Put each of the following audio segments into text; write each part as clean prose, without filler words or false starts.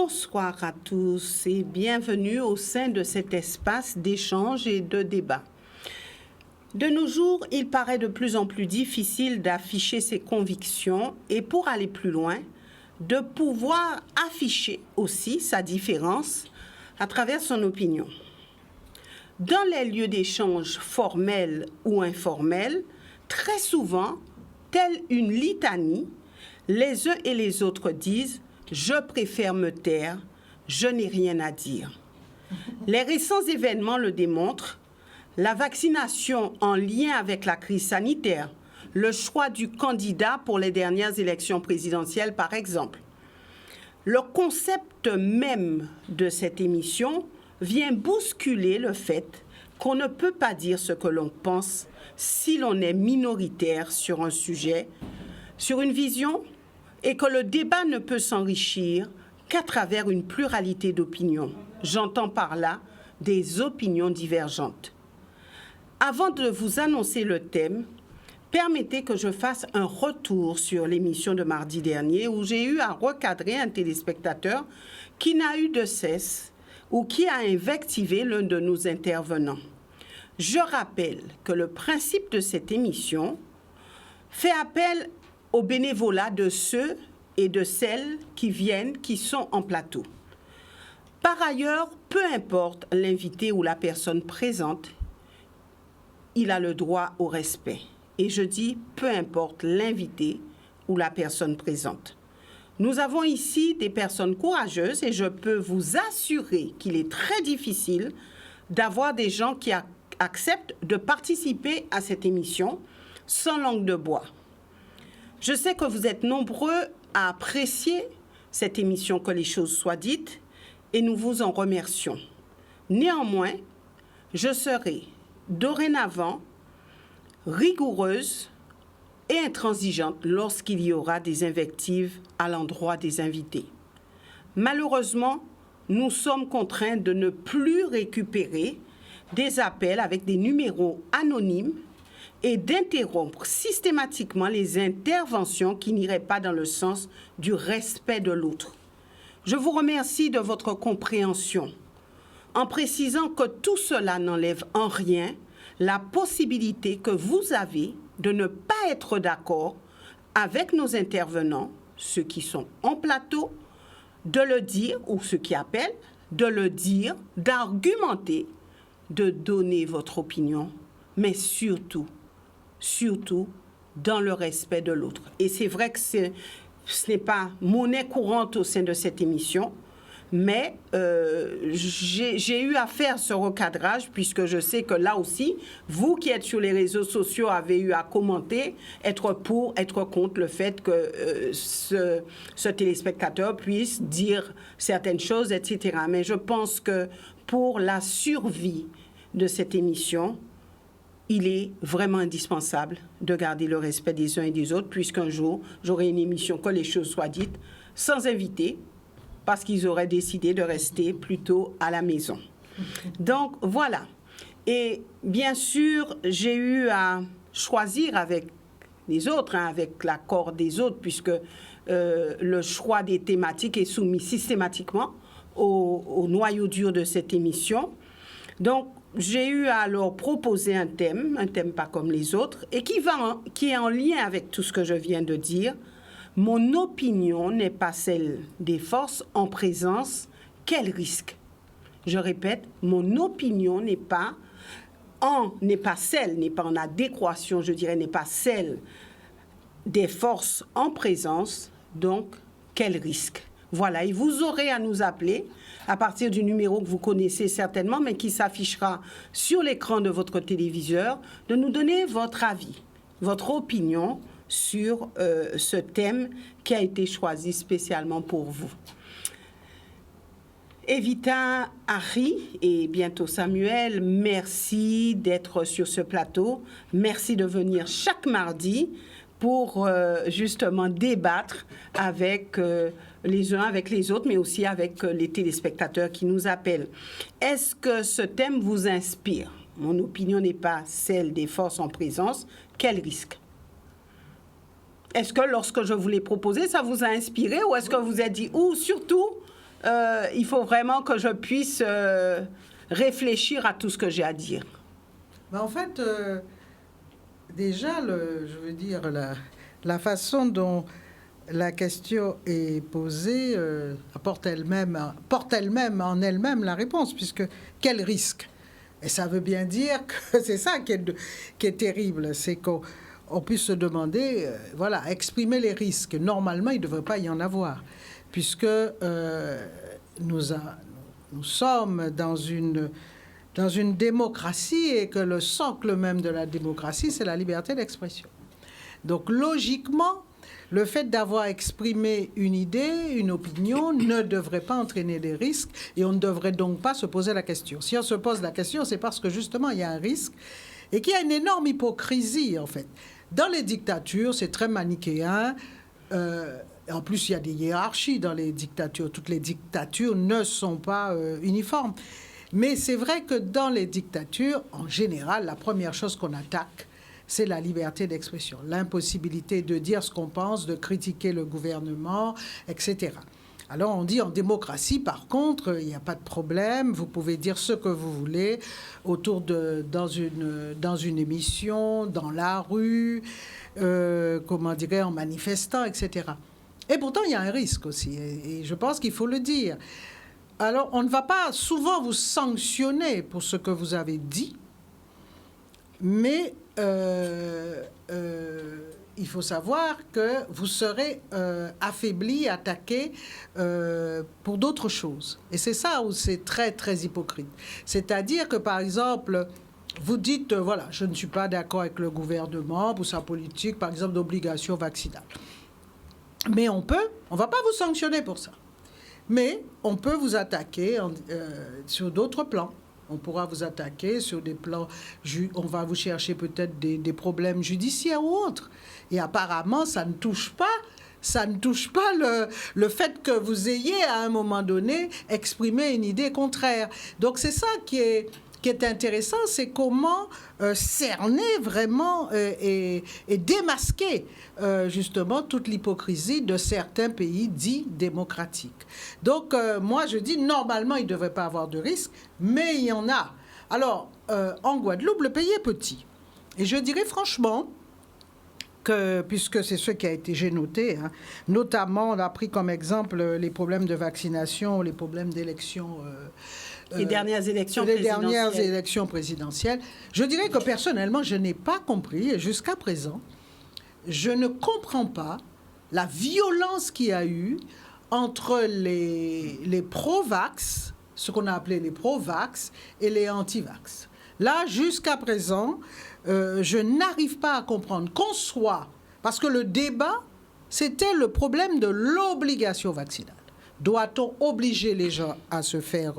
Bonsoir à tous et bienvenue au sein de cet espace d'échange et de débat. De nos jours, il paraît de plus en plus difficile d'afficher ses convictions et pour aller plus loin, de pouvoir afficher aussi sa différence à travers son opinion. Dans les lieux d'échange formels ou informels, très souvent, telle une litanie, les uns et les autres disent « je préfère me taire, je n'ai rien à dire ». Les récents événements le démontrent, la vaccination en lien avec la crise sanitaire, le choix du candidat pour les dernières élections présidentielles par exemple. Le concept même de cette émission vient bousculer le fait qu'on ne peut pas dire ce que l'on pense si l'on est minoritaire sur un sujet, sur une vision, et que le débat ne peut s'enrichir qu'à travers une pluralité d'opinions. J'entends par là des opinions divergentes. Avant de vous annoncer le thème, permettez que je fasse un retour sur l'émission de mardi dernier où j'ai eu à recadrer un téléspectateur qui n'a eu de cesse ou qui a invectivé l'un de nos intervenants. Je rappelle que le principe de cette émission fait appel au bénévolat de ceux et de celles qui viennent, qui sont en plateau. Par ailleurs, peu importe l'invité ou la personne présente, il a le droit au respect. Et je dis peu importe l'invité ou la personne présente. Nous avons ici des personnes courageuses et je peux vous assurer qu'il est très difficile d'avoir des gens qui acceptent de participer à cette émission sans langue de bois. Je sais que vous êtes nombreux à apprécier cette émission Que les choses soient dites et nous vous en remercions. Néanmoins, je serai dorénavant rigoureuse et intransigeante lorsqu'il y aura des invectives à l'endroit des invités. Malheureusement, nous sommes contraints de ne plus récupérer des appels avec des numéros anonymes et d'interrompre systématiquement les interventions qui n'iraient pas dans le sens du respect de l'autre. Je vous remercie de votre compréhension en précisant que tout cela n'enlève en rien la possibilité que vous avez de ne pas être d'accord avec nos intervenants, ceux qui sont en plateau, de le dire, ou ceux qui appellent, de le dire, d'argumenter, de donner votre opinion, mais surtout dans le respect de l'autre. Et c'est vrai que ce n'est pas monnaie courante au sein de cette émission, mais j'ai eu à faire ce recadrage puisque je sais que là aussi, vous qui êtes sur les réseaux sociaux avez eu à commenter, être pour, être contre le fait que ce téléspectateur puisse dire certaines choses, etc. Mais je pense que pour la survie de cette émission, il est vraiment indispensable de garder le respect des uns et des autres, puisqu'un jour, j'aurai une émission Que les choses soient dites, sans invité, parce qu'ils auraient décidé de rester plutôt à la maison. Donc, voilà. Et bien sûr, j'ai eu à choisir avec les autres, avec l'accord des autres, puisque le choix des thématiques est soumis systématiquement au noyau dur de cette émission. Donc, j'ai eu à leur proposer un thème pas comme les autres, et qui est en lien avec tout ce que je viens de dire. Mon opinion n'est pas celle des forces en présence. Quel risque? Je répète, mon opinion n'est pas en adéquation, je dirais, n'est pas celle des forces en présence. Donc, quel risque? Voilà, et vous aurez à nous appeler à partir du numéro que vous connaissez certainement, mais qui s'affichera sur l'écran de votre téléviseur, de nous donner votre avis, votre opinion sur ce thème qui a été choisi spécialement pour vous. Evita, Harry et bientôt Samuel, merci d'être sur ce plateau. Merci de venir chaque mardi pour justement débattre avec les uns avec les autres, mais aussi avec les téléspectateurs qui nous appellent. Est-ce que ce thème vous inspire? Mon opinion n'est pas celle des forces en présence. Quel risque? Est-ce que lorsque je vous l'ai proposé, ça vous a inspiré ou est-ce que vous avez dit, ou surtout, il faut vraiment que je puisse réfléchir à tout ce que j'ai à dire. Ben en fait, déjà, je veux dire, la façon dont la question est posée porte elle-même en elle-même la réponse, puisque quel risque? Et ça veut bien dire que c'est ça qui est terrible, c'est qu'on puisse se demander, voilà, exprimer les risques. Normalement, il ne devrait pas y en avoir, puisque nous sommes dans une démocratie et que le socle même de la démocratie, c'est la liberté d'expression. Donc, logiquement, le fait d'avoir exprimé une idée, une opinion, ne devrait pas entraîner des risques et on ne devrait donc pas se poser la question. Si on se pose la question, c'est parce que justement, il y a un risque et qu'il y a une énorme hypocrisie, en fait. Dans les dictatures, c'est très manichéen. En plus, il y a des hiérarchies dans les dictatures. Toutes les dictatures ne sont pas uniformes. Mais c'est vrai que dans les dictatures, en général, la première chose qu'on attaque, c'est la liberté d'expression, l'impossibilité de dire ce qu'on pense, de critiquer le gouvernement, etc. Alors on dit en démocratie, par contre, il n'y a pas de problème, vous pouvez dire ce que vous voulez dans une émission, dans la rue, en manifestant, etc. Et pourtant, il y a un risque aussi, et je pense qu'il faut le dire. Alors, on ne va pas souvent vous sanctionner pour ce que vous avez dit, mais il faut savoir que vous serez affaibli, attaqué pour d'autres choses. Et c'est ça où c'est très, très hypocrite. C'est-à-dire que, par exemple, vous dites, voilà, je ne suis pas d'accord avec le gouvernement pour sa politique, par exemple, d'obligation vaccinale. Mais on ne va pas vous sanctionner pour ça. Mais on peut vous attaquer sur d'autres plans. On pourra vous attaquer sur des plans, on va vous chercher peut-être des problèmes judiciaires ou autres. Et apparemment, ça ne touche pas le fait que vous ayez à un moment donné exprimé une idée contraire. Donc c'est ça qui est intéressant, c'est comment cerner vraiment et démasquer justement toute l'hypocrisie de certains pays dits démocratiques. Donc moi je dis normalement il ne devrait pas avoir de risque, mais il y en a. Alors en Guadeloupe, le pays est petit. Et je dirais franchement que, puisque c'est ce qui a été, j'ai noté, hein, notamment on a pris comme exemple les problèmes de vaccination, les problèmes d'élection. Les dernières élections présidentielles. Je dirais que personnellement, je n'ai pas compris, et jusqu'à présent, je ne comprends pas la violence qu'il y a eu entre les pro-vax, ce qu'on a appelé les pro-vax, et les anti-vax. Là, jusqu'à présent, je n'arrive pas à comprendre qu'on soit... Parce que le débat, c'était le problème de l'obligation vaccinale. Doit-on obliger les gens à se faire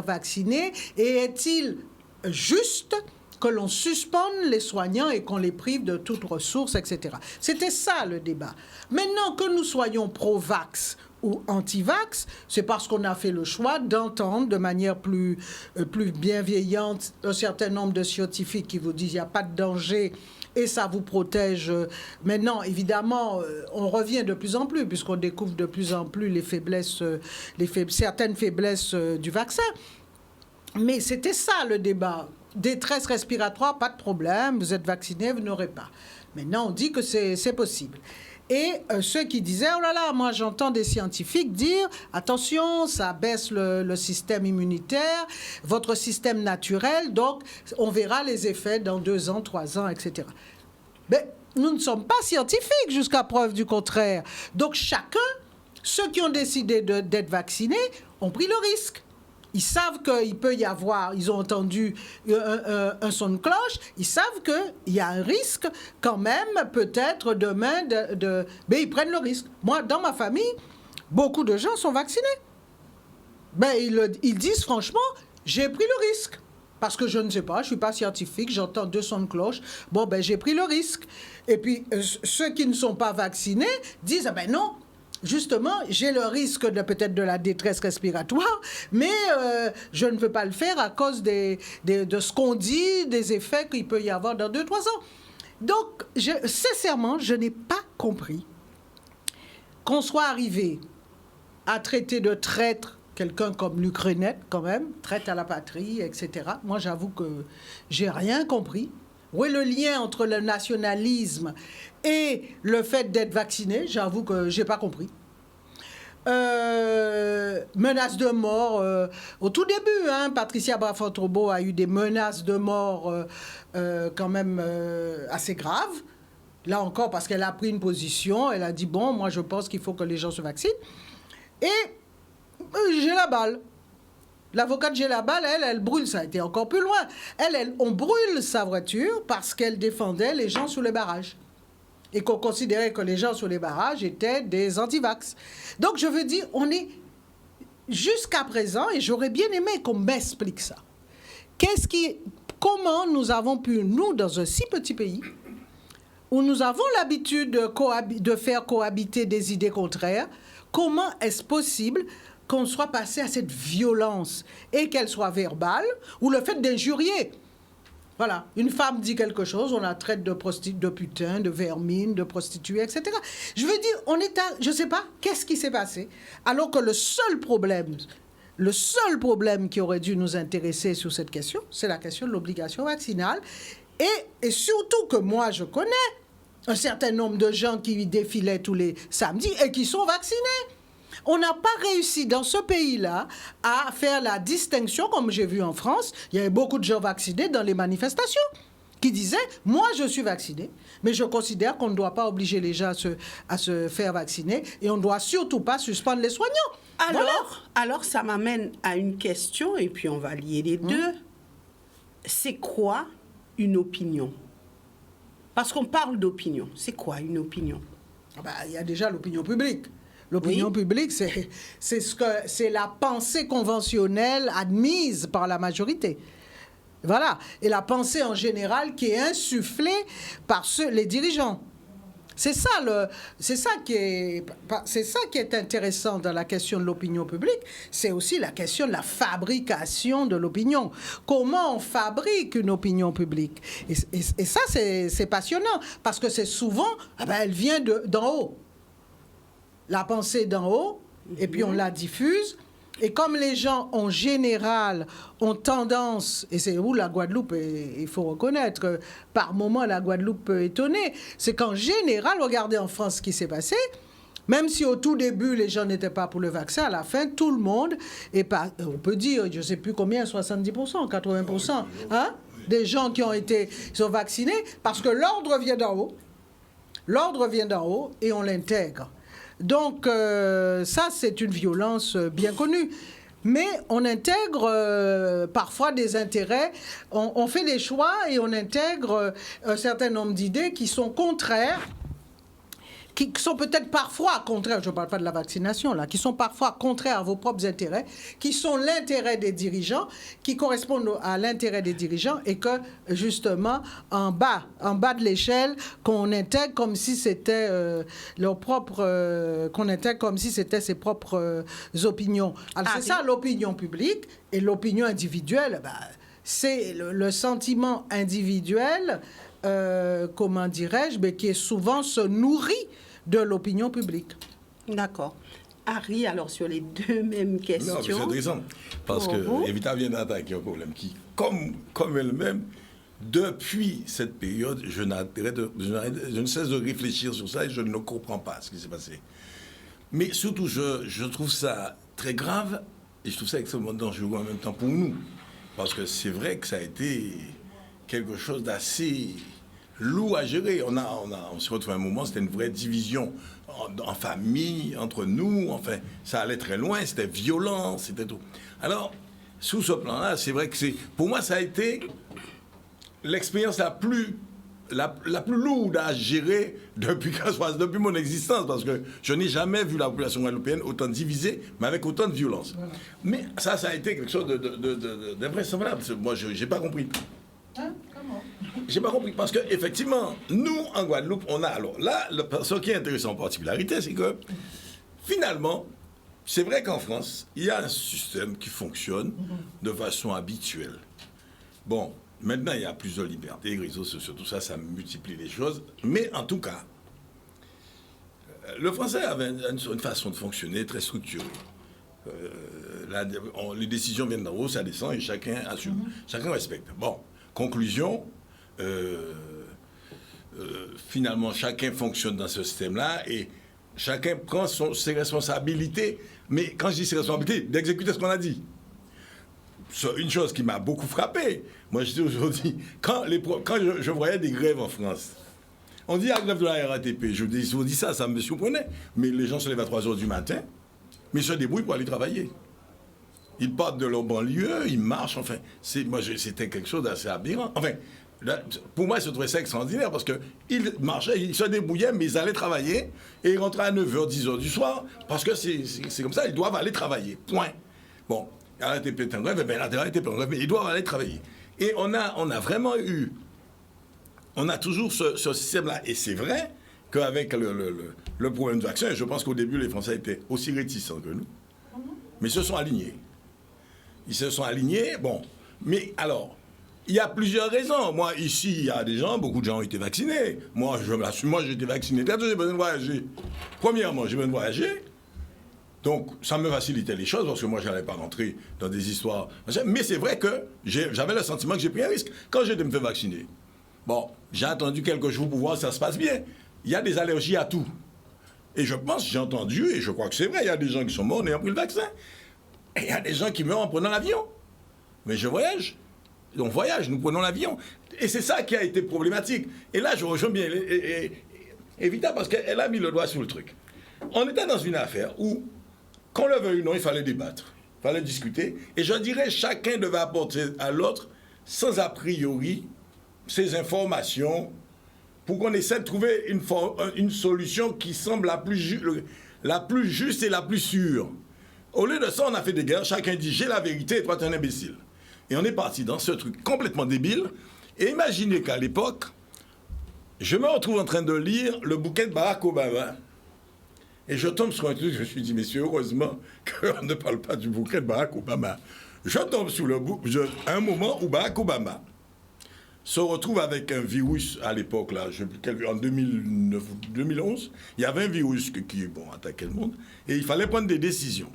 vacciner? Et est-il juste que l'on suspende les soignants et qu'on les prive de toute ressource, etc. C'était ça le débat. Maintenant que nous soyons pro-vax ou anti-vax, c'est parce qu'on a fait le choix d'entendre de manière plus bienveillante un certain nombre de scientifiques qui vous disent qu'il n'y a pas de danger et ça vous protège. Maintenant, évidemment, on revient de plus en plus, puisqu'on découvre de plus en plus certaines faiblesses du vaccin. Mais c'était ça le débat. Détresse respiratoire, pas de problème, vous êtes vacciné, vous n'aurez pas. Maintenant, on dit que c'est possible. Et ceux qui disaient, oh là là, moi j'entends des scientifiques dire, attention, ça baisse le système immunitaire, votre système naturel, donc on verra les effets dans 2 ans, 3 ans, etc. Mais nous ne sommes pas scientifiques jusqu'à preuve du contraire. Donc chacun, ceux qui ont décidé d'être vaccinés, ont pris le risque. Ils savent qu'il peut y avoir, ils ont entendu un son de cloche, ils savent qu'il y a un risque quand même, peut-être demain, mais ils prennent le risque. Moi, dans ma famille, beaucoup de gens sont vaccinés. Ben, ils disent franchement, j'ai pris le risque. Parce que je ne sais pas, je ne suis pas scientifique, j'entends 2 sons de cloche. Bon, ben, j'ai pris le risque. Et puis, ceux qui ne sont pas vaccinés disent, ah ben non, justement, j'ai le risque peut-être de la détresse respiratoire, mais je ne veux pas le faire à cause de ce qu'on dit, des effets qu'il peut y avoir dans 2-3 ans. Donc, sincèrement, je n'ai pas compris qu'on soit arrivé à traiter de traître quelqu'un comme l'Ukrainette, quand même, traite à la patrie, etc. Moi, j'avoue que j'ai rien compris. Où est le lien entre le nationalisme et le fait d'être vacciné? J'avoue que j'ai pas compris. Menaces de mort. Au tout début, hein, Patricia Baffotrobo a eu des menaces de mort quand même assez graves. Là encore, parce qu'elle a pris une position, elle a dit, bon, moi je pense qu'il faut que les gens se vaccinent. Et j'ai la balle. L'avocate Gélabal, elle brûle, ça a été encore plus loin. On brûle sa voiture parce qu'elle défendait les gens sous les barrages. Et qu'on considérait que les gens sous les barrages étaient des antivax. Donc je veux dire, on est jusqu'à présent, et j'aurais bien aimé qu'on m'explique ça. Comment nous avons pu, nous, dans un si petit pays, où nous avons l'habitude de faire cohabiter des idées contraires, comment est-ce possible qu'on soit passé à cette violence, et qu'elle soit verbale, ou le fait d'injurier. Voilà, une femme dit quelque chose, on la traite de putain, de vermine, de prostituée, etc. Je veux dire, je ne sais pas, qu'est-ce qui s'est passé? Alors que le seul problème qui aurait dû nous intéresser sur cette question, c'est la question de l'obligation vaccinale. Et surtout que moi, je connais un certain nombre de gens qui défilaient tous les samedis et qui sont vaccinés. On n'a pas réussi dans ce pays-là à faire la distinction, comme j'ai vu en France. Il y avait beaucoup de gens vaccinés dans les manifestations qui disaient « Moi, je suis vacciné, mais je considère qu'on ne doit pas obliger les gens à se faire vacciner et on ne doit surtout pas suspendre les soignants. » Alors, ça m'amène à une question, et puis on va lier les deux. C'est quoi une opinion? Parce qu'on parle d'opinion. C'est quoi une opinion? Il y a déjà l'opinion publique. L'opinion publique, c'est la pensée conventionnelle admise par la majorité. Voilà. Et la pensée en général qui est insufflée par les dirigeants. C'est ça qui est intéressant dans la question de l'opinion publique. C'est aussi la question de la fabrication de l'opinion. Comment on fabrique une opinion publique? Et ça, c'est passionnant. Parce que c'est souvent, elle vient d'en haut. La pensée d'en haut, et puis on la diffuse. Et comme les gens, en général, ont tendance, et c'est où la Guadeloupe, il faut reconnaître, par moment, la Guadeloupe peut étonner, c'est qu'en général, regardez en France ce qui s'est passé, même si au tout début, les gens n'étaient pas pour le vaccin, à la fin, tout le monde, on peut dire, je ne sais plus combien, 70%, 80%, hein, des gens qui sont vaccinés, parce que l'ordre vient d'en haut. L'ordre vient d'en haut et on l'intègre. Donc, ça, c'est une violence bien connue. Mais on intègre parfois des intérêts, on fait des choix et on intègre un certain nombre d'idées qui sont contraires, qui sont peut-être parfois contraires, je ne parle pas de la vaccination, là, qui sont parfois contraires à vos propres intérêts, qui sont l'intérêt des dirigeants, qui correspondent à l'intérêt des dirigeants, et que, justement, en bas de l'échelle, qu'on intègre comme si c'était qu'on intègre comme si c'était ses propres opinions. Alors, c'est ça l'opinion publique, et l'opinion individuelle, c'est le sentiment individuel, comment dirais-je, mais qui est souvent se nourrit de l'opinion publique. D'accord. Harry, alors sur les deux mêmes questions. Non, mais c'est intéressant, parce que Evita vient d'attaquer un problème qui, comme elle-même, depuis cette période, je ne cesse de réfléchir sur ça et je ne comprends pas ce qui s'est passé. Mais surtout, je trouve ça très grave et je trouve ça extrêmement dangereux en même temps pour nous. Parce que c'est vrai que ça a été quelque chose d'assez lourd à gérer. On se retrouve à un moment, c'était une vraie division en famille, entre nous. Enfin, ça allait très loin, c'était violent, c'était tout. Alors, sous ce plan-là, c'est vrai que pour moi, ça a été l'expérience la plus lourde à gérer depuis mon existence, parce que je n'ai jamais vu la population guadeloupéenne autant divisée, mais avec autant de violence. Voilà. Mais ça a été quelque chose d'invraisemblable. Moi, je n'ai pas compris. Hein? Comment? J'ai pas compris, parce qu'effectivement, nous, en Guadeloupe, on a... Alors là, ce qui est intéressant en particularité, c'est que, finalement, c'est vrai qu'en France, il y a un système qui fonctionne de façon habituelle. Bon, maintenant, il y a plusieurs libertés, réseaux sociaux, tout ça, ça multiplie les choses. Mais en tout cas, le français avait une façon de fonctionner très structurée. Les décisions viennent d'en haut, ça descend et chacun assume, chacun respecte. Bon, conclusion, finalement, chacun fonctionne dans ce système-là et chacun prend ses responsabilités. Mais quand je dis ses responsabilités, d'exécuter ce qu'on a dit. Une chose qui m'a beaucoup frappé, moi je dis aujourd'hui, quand je voyais des grèves en France, on dit la grève de la RATP, je vous dis ça, ça me surprenait, mais les gens se lèvent à 3h du matin, mais ils se débrouillent pour aller travailler. Ils partent de leur banlieue, ils marchent, enfin, c'était quelque chose d'assez aberrant. Enfin, là, pour moi, je trouvais ça extraordinaire parce qu'ils marchaient, ils se débrouillaient, mais ils allaient travailler et ils rentraient à 9h, 10h du soir parce que c'est comme ça, ils doivent aller travailler. Point. Bon. La RATP est en grève, mais ils doivent aller travailler. Et on a vraiment eu, on a toujours ce système-là. Et c'est vrai qu'avec le problème du vaccin, je pense qu'au début, les Français étaient aussi réticents que nous, mais ils se sont alignés. Ils se sont alignés, bon. Mais alors, il y a plusieurs raisons. Moi, ici, il y a des gens, beaucoup de gens ont été vaccinés. Moi, j'ai été vacciné. J'ai besoin de voyager. Premièrement, j'ai besoin de voyager. Donc, ça me facilitait les choses parce que moi, je n'allais pas rentrer dans des histoires. Mais c'est vrai que j'avais le sentiment que j'ai pris un risque quand j'ai été me faire vacciner. Bon, j'ai attendu quelques jours pour voir si ça se passe bien. Il y a des allergies à tout. Et je pense, j'ai entendu, et je crois que c'est vrai, il y a des gens qui sont morts en ayant pris le vaccin. Et il y a des gens qui meurent en prenant l'avion. Mais je voyage. On voyage, nous prenons l'avion. Et c'est ça qui a été problématique. Et là, je rejoins bien Evita parce qu'elle a mis le doigt sur le truc. On était dans une affaire où, qu'on le veuille ou non, il fallait débattre, il fallait discuter. Et je dirais, chacun devait apporter à l'autre, sans a priori, ses informations, pour qu'on essaie de trouver une solution qui semble la plus juste et la plus sûre. Au lieu de ça, on a fait des guerres, chacun dit, j'ai la vérité et toi, t'es un imbécile. Et on est parti dans ce truc complètement débile. Et imaginez qu'à l'époque, je me retrouve en train de lire le bouquin de Barack Obama. Et je tombe sur un truc, je me suis dit, messieurs, heureusement qu'on ne parle pas du bouquin de Barack Obama. Je tombe sur un moment où Barack Obama se retrouve avec un virus à l'époque, là, en 2009, 2011. Il y avait un virus qui attaquait le monde et il fallait prendre des décisions.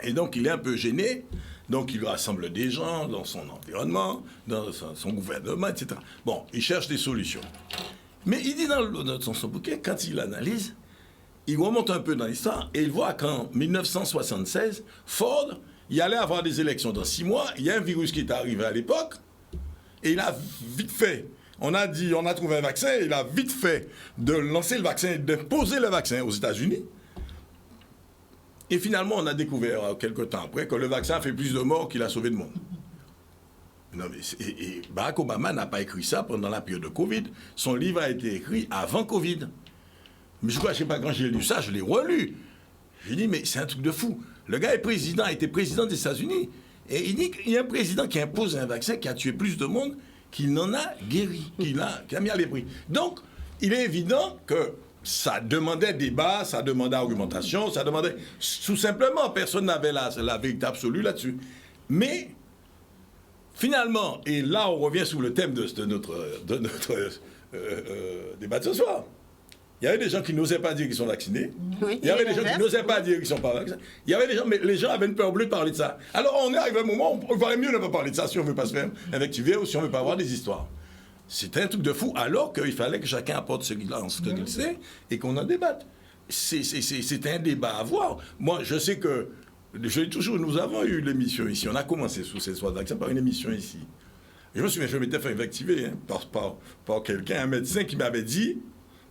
Et donc, il est un peu gêné. Donc, il rassemble des gens dans son environnement, dans son gouvernement, etc. Bon, il cherche des solutions. Mais il dit dans son bouquin, quand il analyse, il remonte un peu dans l'histoire et il voit qu'en 1976, Ford, il allait avoir des élections dans 6 mois. Il y a un virus qui est arrivé à l'époque et il a vite fait. On a trouvé un vaccin, il a vite fait de lancer le vaccin, d'imposer le vaccin aux États-Unis. Et finalement, on a découvert, quelques temps après, que le vaccin a fait plus de morts qu'il a sauvé de monde. Non, mais et Barack Obama n'a pas écrit ça pendant la période de Covid. Son livre a été écrit avant Covid. Mais je ne sais pas, quand j'ai lu ça, je l'ai relu. J'ai dit, mais c'est un truc de fou. Le gars a été président des États-Unis. Et il dit qu'il y a un président qui impose un vaccin qui a tué plus de monde qu'il n'en a guéri, qui a mis à l'abri. Donc, il est évident que ça demandait débat, ça demandait argumentation, ça demandait... Tout simplement, personne n'avait la vérité absolue là-dessus. Mais, finalement, et là on revient sur le thème de notre débat de ce soir, il y avait des gens qui n'osaient pas dire qu'ils sont vaccinés. Oui, il y avait des gens qui n'osaient pas dire qu'ils ne sont pas vaccinés. Il y avait des gens, mais les gens avaient une peur bleue de parler de ça. Alors on est arrivé à un moment où il valait mieux ne pas parler de ça si on ne veut pas se faire invectiver ou si on ne veut pas avoir des histoires. C'était un truc de fou, alors qu'il fallait que chacun apporte ce qu'il sait et qu'on en débatte. C'était un débat à avoir. Moi, je sais que, je dis toujours, nous avons eu l'émission ici. On a commencé sous ces soirs d'accent par une émission ici. Je me souviens, je m'étais fait invectiver par quelqu'un, un médecin qui m'avait dit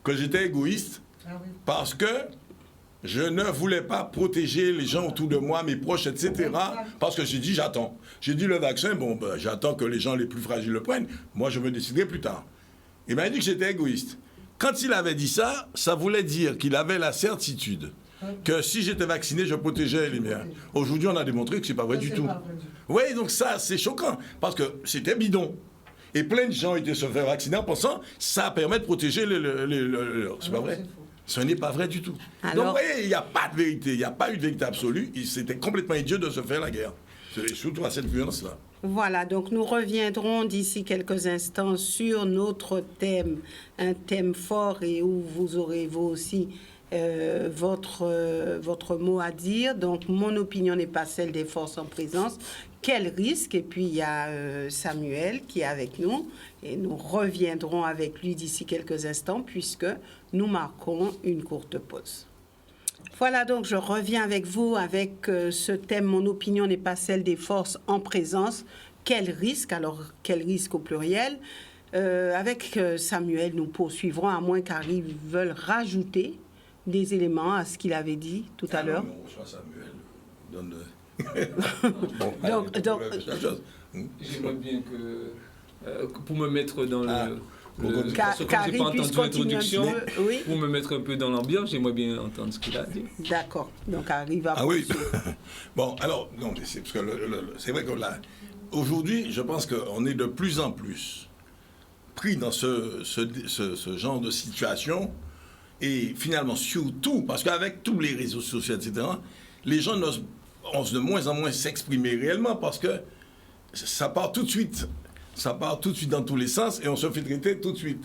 que j'étais égoïste parce que je ne voulais pas protéger les gens autour de moi, mes proches, etc. Parce que j'ai dit, j'attends. J'ai dit, le vaccin, j'attends que les gens les plus fragiles le prennent. Moi, je me déciderai plus tard. Il m'a dit que j'étais égoïste. Quand il avait dit ça, ça voulait dire qu'il avait la certitude que si j'étais vacciné, je protégeais les miens. Aujourd'hui, on a démontré que c'est pas vrai du tout. Oui, donc ça, c'est choquant, parce que c'était bidon. Et plein de gens étaient se faire vacciner en pensant que ça permet de protéger c'est pas vrai. Ce n'est pas vrai du tout. Alors, donc, vous voyez, il n'y a pas de vérité, il n'y a pas eu de vérité absolue. C'était complètement idiot de se faire la guerre. Surtout à cette violence-là. Voilà, donc nous reviendrons d'ici quelques instants sur notre thème, un thème fort et où vous aurez vous aussi votre mot à dire. Donc, mon opinion n'est pas celle des forces en présence. Quel risque? Et puis, il y a Samuel qui est avec nous. Et nous reviendrons avec lui d'ici quelques instants puisque nous marquons une courte pause. Voilà, donc je reviens avec vous avec ce thème. Mon opinion n'est pas celle des forces en présence. Quel risque? Alors, quel risque au pluriel? Avec Samuel, nous poursuivrons, à moins qu'Harry veuille rajouter des éléments à ce qu'il avait dit tout à l'heure. On reçoit Samuel. Donne J'aimerais bien que, pour me mettre dans Car j'ai pas entendu l'introduction, oui. pour me mettre un peu dans l'ambiance, j'aimerais bien entendre ce qu'il a dit. D'accord. Donc, Harry va... Ah oui. Bon, alors, non, c'est parce que c'est vrai que là, aujourd'hui, je pense qu'on est de plus en plus pris dans ce genre de situation. Et finalement, surtout, parce qu'avec tous les réseaux sociaux, etc., les gens osent de moins en moins s'exprimer réellement parce que ça part tout de suite. Ça part tout de suite dans tous les sens et on se fait traiter tout de suite.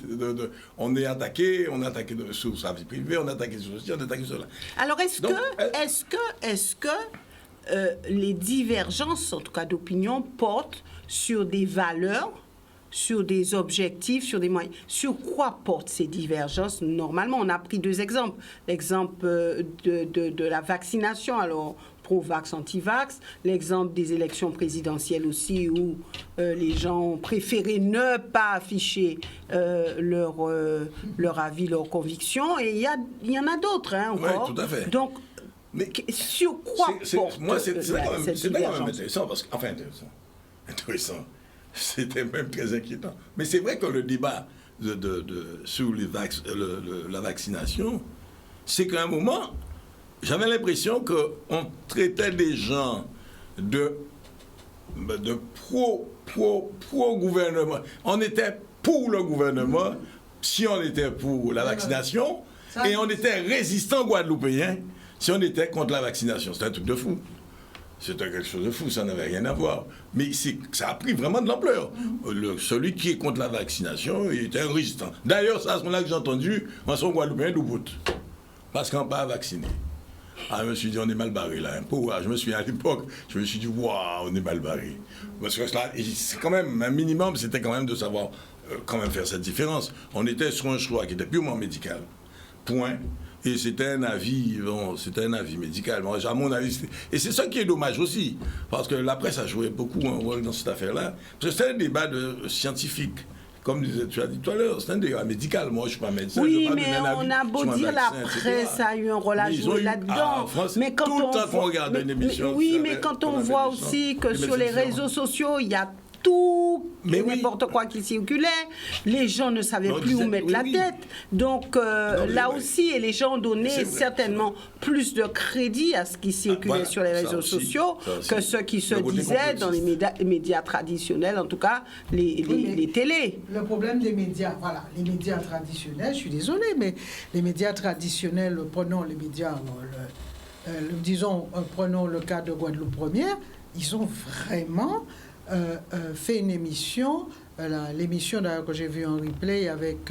On est attaqué sur sa vie privée, on est attaqué sur ceci, on est attaqué sur cela. Alors, est-ce que les divergences, en tout cas d'opinion, portent sur des valeurs, sur des objectifs, sur des moyens? Sur quoi portent ces divergences? Normalement, on a pris deux exemples. L'exemple de la vaccination, alors pro-vax, anti-vax. L'exemple des élections présidentielles aussi, où les gens ont préféré ne pas afficher leur avis, leur conviction. Et il y en a d'autres, hein, encore. Oui, tout à fait. Donc, mais sur quoi porte cette divergence? C'est quand même intéressant, parce que, enfin, intéressant. C'était même très inquiétant. Mais c'est vrai que le débat sur la vaccination, c'est qu'à un moment, j'avais l'impression qu'on traitait des gens de pro-gouvernement. On était pour le gouvernement si on était pour la vaccination, et on était résistant guadeloupéen si on était contre la vaccination. C'était un truc de fou. C'était quelque chose de fou, ça n'avait rien à voir. Mais ça a pris vraiment de l'ampleur. Celui qui est contre la vaccination, il était un résistant. D'ailleurs, c'est à ce moment-là que j'ai entendu, en son guadeloupéen, d'Ubut. Parce qu'on n'a pas vacciné. Ah, je me suis dit, on est mal barré là. Je me suis à l'époque, je me suis dit, waouh, on est mal barré. Parce que là, c'est quand même, un minimum, c'était quand même de savoir quand même faire cette différence. On était sur un choix qui était purement médical. Point. Et c'était un avis médical. Moi, à mon avis, et c'est ça qui est dommage aussi, parce que la presse a joué beaucoup un rôle dans cette affaire-là. Parce que c'était un débat scientifique. Comme tu as dit tout à l'heure, c'est un débat médical. Moi, je ne suis pas médecin. Oui, mais on a beau dire la presse a eu un rôle à jouer là-dedans. Mais quand tout le temps qu'on regarde une émission... Oui, mais quand on voit aussi que sur les réseaux sociaux, il y a tout et n'importe quoi qui circulait, les gens ne savaient plus où mettre la tête. Donc là aussi, et les gens ont donné certainement plus de crédit à ce qui circulait sur les réseaux sociaux que ce qui se disait dans les médias traditionnels, en tout cas les télés. Le problème des médias, voilà, les médias traditionnels, je suis désolée, mais les médias traditionnels, prenons les médias, disons, prenons le cas de Guadeloupe Première, ils ont vraiment... fait une émission, l'émission d'ailleurs que j'ai vue en replay avec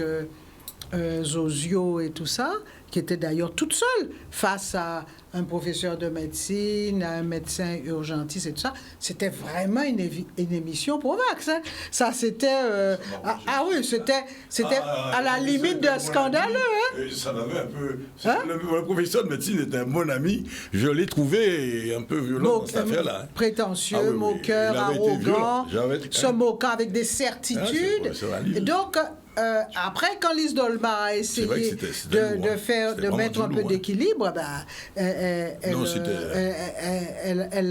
Zozio et tout ça, qui était d'ailleurs toute seule face à un professeur de médecine, à un médecin urgentiste et tout ça. C'était vraiment une émission pro-vax. Hein. Ça, c'était... c'était à la limite d'un scandaleux. Hein. Ça m'avait un peu... Le professeur de médecine était un bon ami. Je l'ai trouvé un peu violent dans cette affaire-là. Prétentieux, moqueur, arrogant, se moquant avec des certitudes. Donc... après, quand Lise Dolmar a essayé de mettre un peu d'équilibre, elle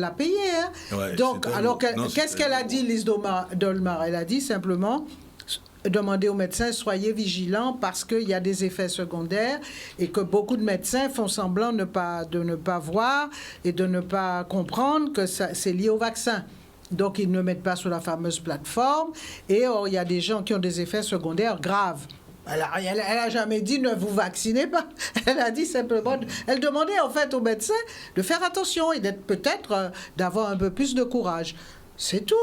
l'a payé. Hein. Ouais, donc, alors qu'est-ce qu'elle a dit, Lise Dolmar? Elle a dit simplement demander aux médecins, soyez vigilants parce qu'il y a des effets secondaires et que beaucoup de médecins font semblant de ne pas voir et de ne pas comprendre que c'est lié au vaccin. Donc, ils ne mettent pas sur la fameuse plateforme. Et il y a des gens qui ont des effets secondaires graves. Elle n'a jamais dit ne vous vaccinez pas. Elle a dit simplement... Elle demandait en fait aux médecins de faire attention et d'avoir un peu plus de courage. C'est tout.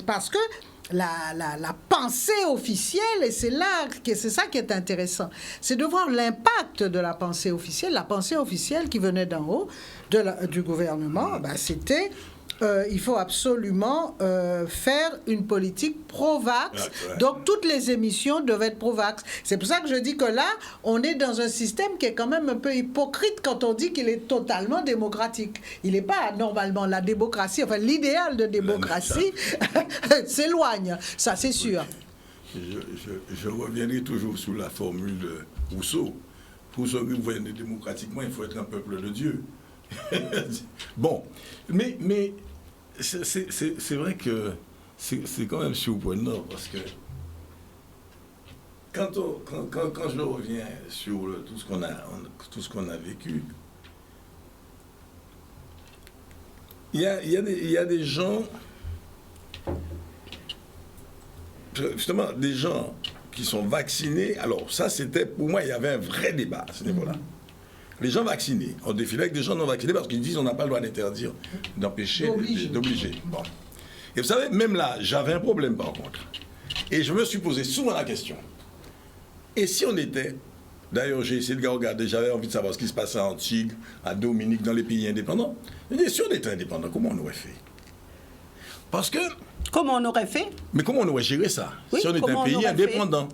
Parce que la pensée officielle, et c'est ça qui est intéressant. C'est de voir l'impact de la pensée officielle. La pensée officielle qui venait d'en haut du gouvernement, c'était il faut absolument faire une politique pro-vax. Donc, toutes les émissions devaient être pro-vax. C'est pour ça que je dis que là, on est dans un système qui est quand même un peu hypocrite quand on dit qu'il est totalement démocratique. Il n'est pas normalement la démocratie, enfin l'idéal de démocratie s'éloigne, ça c'est sûr. Je reviendrai toujours sur la formule de Rousseau. Pour se gouverner démocratiquement, il faut être un peuple de Dieu. Bon, mais c'est vrai que c'est quand même surprenant parce que quand je reviens sur tout ce qu'on a vécu, il y a des gens, justement, des gens qui sont vaccinés. Alors ça, c'était, pour moi, il y avait un vrai débat à ce niveau-là. Les gens vaccinés, on défilait avec des gens non vaccinés parce qu'ils disent qu'on n'a pas le droit d'interdire, d'empêcher, d'obliger. Bon. Et vous savez, même là, j'avais un problème par contre. Et je me suis posé souvent la question. Et si on était, d'ailleurs j'ai essayé de regarder, j'avais envie de savoir ce qui se passait à Antigua, à Dominique, dans les pays indépendants. Et si on était indépendant, comment on aurait fait? Parce que... Comment on aurait fait? Mais comment on aurait géré ça? Oui, si on était un pays indépendant?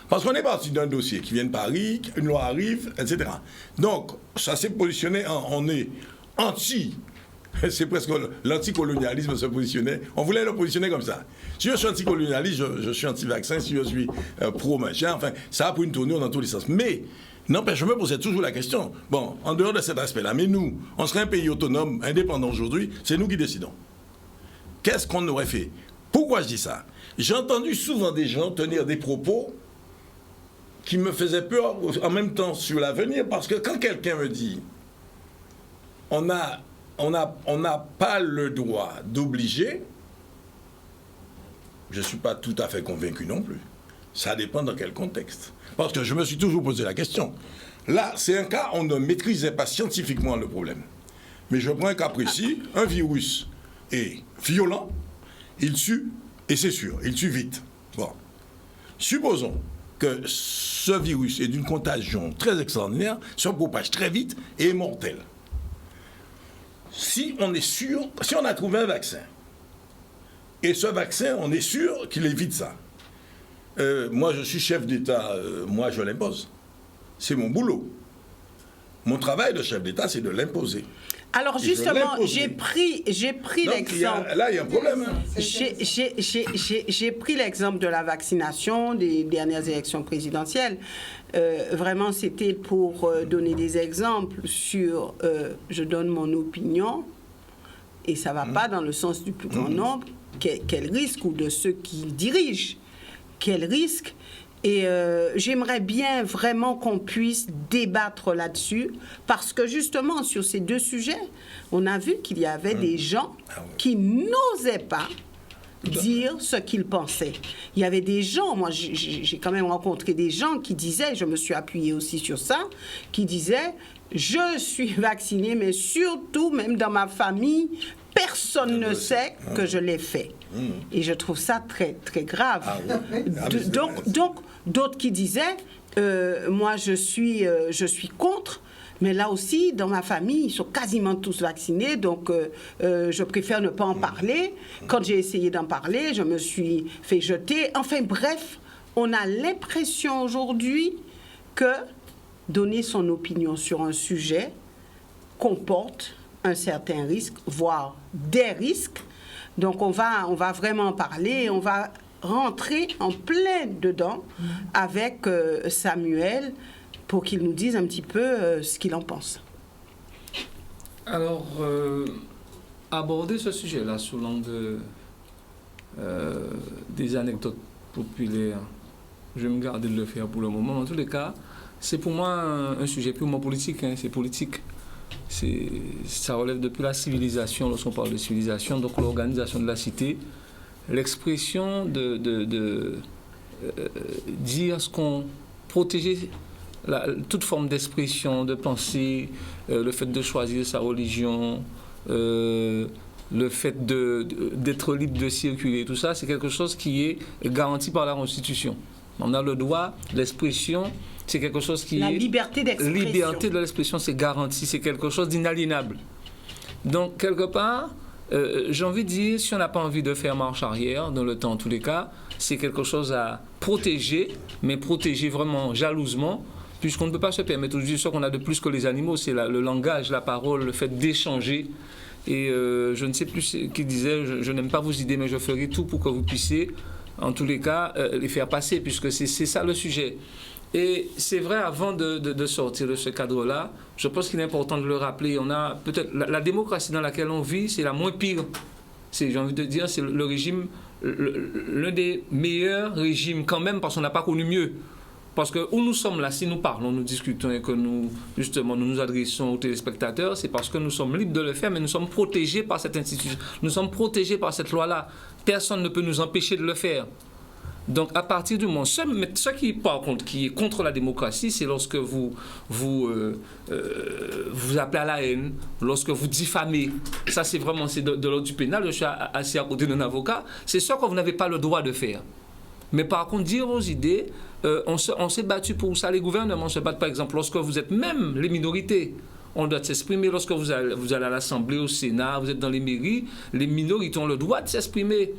Parce qu'on est parti d'un dossier qui vient de Paris, une loi arrive, etc. Donc, ça s'est positionné, on est anti, c'est presque l'anticolonialisme se positionnait, on voulait le positionner comme ça. Si je suis anticolonialiste, je suis anti-vaccin, si je suis pro-machin, enfin, ça a pris une tournure dans tous les sens. Mais, n'empêche, je me posais toujours la question, bon, en dehors de cet aspect-là, mais nous, on serait un pays autonome, indépendant aujourd'hui, c'est nous qui décidons. Qu'est-ce qu'on aurait fait? Pourquoi je dis ça? J'ai entendu souvent des gens tenir des propos qui me faisait peur en même temps sur l'avenir, parce que quand quelqu'un me dit on n'a pas le droit d'obliger, je ne suis pas tout à fait convaincu non plus. Ça dépend dans quel contexte. Parce que je me suis toujours posé la question. Là, c'est un cas, on ne maîtrisait pas scientifiquement le problème. Mais je prends un cas précis, un virus est violent, il tue, et c'est sûr, il tue vite. Bon. Supposons que ce virus est d'une contagion très extraordinaire, se propage très vite et est mortel. Si on est sûr, si on a trouvé un vaccin, et ce vaccin, on est sûr qu'il évite ça. Moi, je suis chef d'État, moi, je l'impose. C'est mon boulot. Mon travail de chef d'État, c'est de l'imposer. Alors justement, j'ai pris l'exemple. Là, il y a un problème. Hein. J'ai pris l'exemple de la vaccination des dernières élections présidentielles. Vraiment, c'était pour donner des exemples sur. Je donne mon opinion et ça va pas dans le sens du plus grand nombre. Quel risque, ou de ceux qui dirigent, quel risque. Et j'aimerais bien vraiment qu'on puisse débattre là-dessus, parce que justement, sur ces deux sujets, on a vu qu'il y avait des gens qui n'osaient pas dire ce qu'ils pensaient. Il y avait des gens, moi j'ai quand même rencontré des gens qui disaient, je me suis appuyée aussi sur ça, qui disaient, je suis vacciné, mais surtout, même dans ma famille, personne ne sait que je l'ai fait. Et je trouve ça très, très grave. Donc, d'autres qui disaient, moi, je suis contre, mais là aussi, dans ma famille, ils sont quasiment tous vaccinés, donc je préfère ne pas en parler. Quand j'ai essayé d'en parler, je me suis fait jeter. Enfin, bref, on a l'impression aujourd'hui que donner son opinion sur un sujet comporte un certain risque, voire des risques. Donc on va vraiment parler, on va rentrer en plein dedans avec Samuel pour qu'il nous dise un petit peu ce qu'il en pense. Alors, aborder ce sujet-là sous l'angle des anecdotes populaires, je vais me garder de le faire pour le moment. En tous les cas, c'est pour moi un sujet purement politique, hein, c'est politique. Ça relève depuis la civilisation, lorsqu'on parle de civilisation, donc l'organisation de la cité, l'expression de dire ce qu'on protéger toute forme d'expression, de pensée, le fait de choisir sa religion, le fait d'être libre de circuler, tout ça, c'est quelque chose qui est garanti par la Constitution. On a le droit, l'expression, c'est quelque chose qui la est... liberté d'expression. La liberté de l'expression, c'est garanti, c'est quelque chose d'inaliénable. Donc, quelque part, j'ai envie de dire, si on n'a pas envie de faire marche arrière, dans le temps, en tous les cas, c'est quelque chose à protéger, mais protéger vraiment jalousement, puisqu'on ne peut pas se permettre aujourd'hui ce qu'on a de plus que les animaux, c'est le langage, la parole, le fait d'échanger. Et je ne sais plus qui disait, je n'aime pas vos idées, mais je ferai tout pour que vous puissiez, en tous les cas, les faire passer, puisque c'est ça le sujet. Et c'est vrai, avant de sortir de ce cadre-là, je pense qu'il est important de le rappeler. On a peut-être la démocratie dans laquelle on vit, c'est la moins pire. J'ai envie de dire, c'est le régime, l'un des meilleurs régimes quand même, parce qu'on n'a pas connu mieux. Parce que où nous sommes là, si nous parlons, nous discutons et que nous nous adressons aux téléspectateurs, c'est parce que nous sommes libres de le faire, mais nous sommes protégés par cette institution. Nous sommes protégés par cette loi-là. Personne ne peut nous empêcher de le faire. Donc, à partir du moment... Ce qui, par contre, qui est contre la démocratie, c'est lorsque vous appelez à la haine, lorsque vous diffamez. Ça, c'est vraiment de l'ordre du pénal. Je suis assis à côté d'un avocat. C'est ça que vous n'avez pas le droit de faire. Mais par contre, dire vos idées, on s'est battu pour ça. Les gouvernements se battent, par exemple, lorsque vous êtes même les minorités. On doit s'exprimer. Lorsque vous allez à l'Assemblée, au Sénat, vous êtes dans les mairies, les minorités ont le droit de s'exprimer.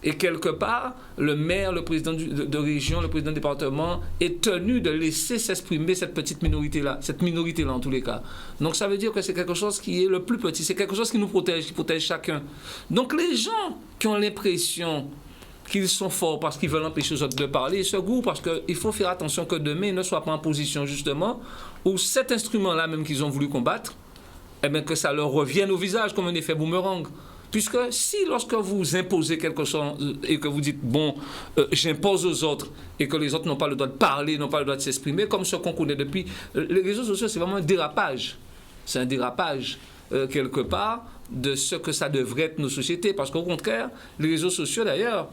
Et quelque part, le maire, le président de région, le président de département est tenu de laisser s'exprimer cette petite minorité-là, cette minorité-là en tous les cas. Donc ça veut dire que c'est quelque chose qui est le plus petit, c'est quelque chose qui nous protège, qui protège chacun. Donc les gens qui ont l'impression qu'ils sont forts parce qu'ils veulent empêcher les autres de parler, ils se gourrent parce qu'il faut faire attention que demain, ils ne soient pas en position justement où cet instrument-là même qu'ils ont voulu combattre, eh bien que ça leur revienne au visage comme un effet boomerang. Puisque si lorsque vous imposez quelque chose et que vous dites, bon, j'impose aux autres et que les autres n'ont pas le droit de parler, n'ont pas le droit de s'exprimer, comme ce qu'on connaît depuis, les réseaux sociaux, c'est vraiment un dérapage. C'est un dérapage, quelque part, de ce que ça devrait être nos sociétés. Parce qu'au contraire, les réseaux sociaux, d'ailleurs,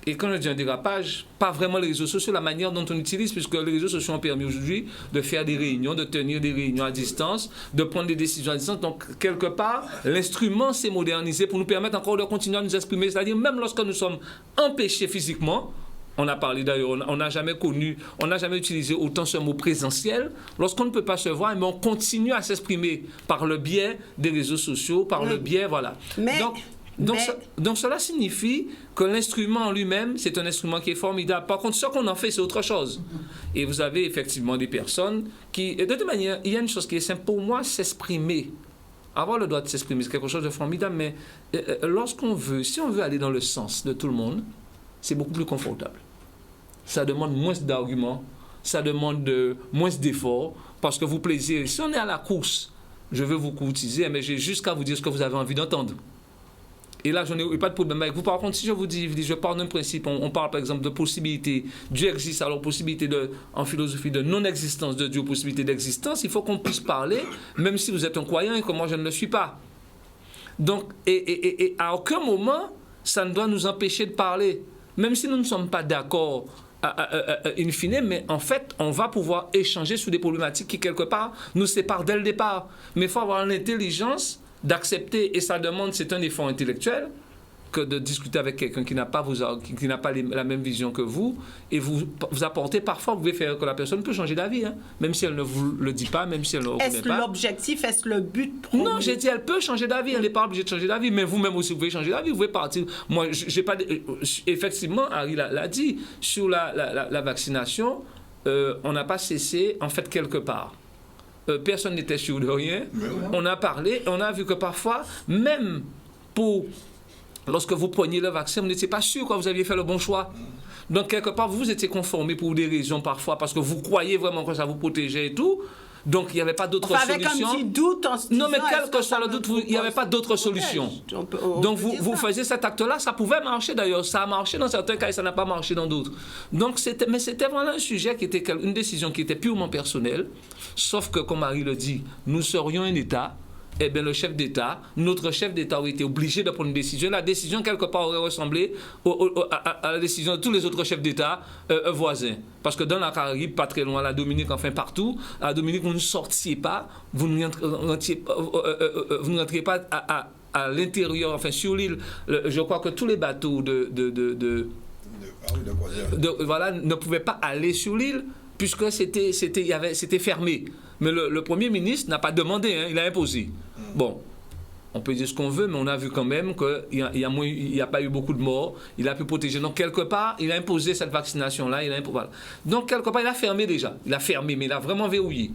et quand je dis un dérapage, pas vraiment les réseaux sociaux, la manière dont on utilise, puisque les réseaux sociaux ont permis aujourd'hui de faire des réunions, de tenir des réunions à distance, de prendre des décisions à distance. Donc, quelque part, l'instrument s'est modernisé pour nous permettre encore de continuer à nous exprimer. C'est-à-dire, même lorsque nous sommes empêchés physiquement, on a parlé d'ailleurs, on n'a jamais utilisé autant ce mot présentiel. Lorsqu'on ne peut pas se voir, mais on continue à s'exprimer par le biais des réseaux sociaux, par le biais, voilà. Donc cela signifie que l'instrument en lui-même, c'est un instrument qui est formidable. Par contre, ce qu'on en fait, c'est autre chose. Et vous avez effectivement des personnes qui... De toute manière, il y a une chose qui est simple. Pour moi, s'exprimer, avoir le droit de s'exprimer, c'est quelque chose de formidable. Mais si on veut aller dans le sens de tout le monde, c'est beaucoup plus confortable. Ça demande moins d'arguments, ça demande moins d'efforts, parce que vous plaisirez. Si on est à la course, je veux vous courtiser, mais j'ai juste qu'à vous dire ce que vous avez envie d'entendre. Et là, je n'ai pas de problème avec vous. Par contre, si je vous dis, je parle d'un principe, on parle par exemple de possibilité, Dieu existe, alors possibilité en philosophie de non-existence de Dieu, possibilité d'existence, il faut qu'on puisse parler, même si vous êtes un croyant et que moi je ne le suis pas. Donc, et à aucun moment, ça ne doit nous empêcher de parler, même si nous ne sommes pas d'accord in fine, mais en fait, on va pouvoir échanger sur des problématiques qui, quelque part, nous séparent dès le départ. Mais il faut avoir l'intelligence d'accepter, et ça demande, c'est un effort intellectuel, que de discuter avec quelqu'un qui n'a pas la même vision que vous, et vous apportez, parfois, vous pouvez faire que la personne peut changer d'avis, hein, même si elle ne vous le dit pas, même si elle ne le reconnaît pas. Est-ce l'objectif, est-ce le but premier? Non, j'ai dit, elle peut changer d'avis, elle n'est pas obligée de changer d'avis, mais vous-même aussi, vous pouvez changer d'avis, vous pouvez partir. Moi, j'ai pas... Effectivement, Harry l'a dit, sur la vaccination, on n'a pas cessé, en fait, quelque part. Personne n'était sûr de rien. On a parlé, on a vu que parfois, même lorsque vous preniez le vaccin, vous n'étiez pas sûr que vous aviez fait le bon choix. Donc, quelque part, vous étiez conformé pour des raisons parfois, parce que vous croyez vraiment que ça vous protégeait et tout. Donc, il n'y avait pas d'autre solution. Avec un petit doute en se disant, non, mais quel que soit le doute, il n'y avait pas d'autre solution. Donc, vous faisiez cet acte-là, ça pouvait marcher d'ailleurs. Ça a marché dans certains cas et ça n'a pas marché dans d'autres. Donc, c'était vraiment un sujet qui était une décision qui était purement personnelle. Sauf que, comme Marie le dit, nous serions un État. Eh bien, notre chef d'État aurait été obligé de prendre une décision. La décision, quelque part, aurait ressemblé à la décision de tous les autres chefs d'État voisins. Parce que dans la Caraïbe, pas très loin, la Dominique, enfin partout, à la Dominique, vous ne sortiez pas, vous ne rentriez pas à l'intérieur, enfin sur l'île, je crois que tous les bateaux voilà, ne pouvaient pas aller sur l'île puisque c'était fermé. Mais le Premier ministre n'a pas demandé, hein, il a imposé. Bon, on peut dire ce qu'on veut, mais on a vu quand même qu'il n'y a pas eu beaucoup de morts. Il a pu protéger. Donc, quelque part, il a imposé cette vaccination-là. Voilà. Donc, quelque part, il a fermé déjà. Il a fermé, mais il a vraiment verrouillé.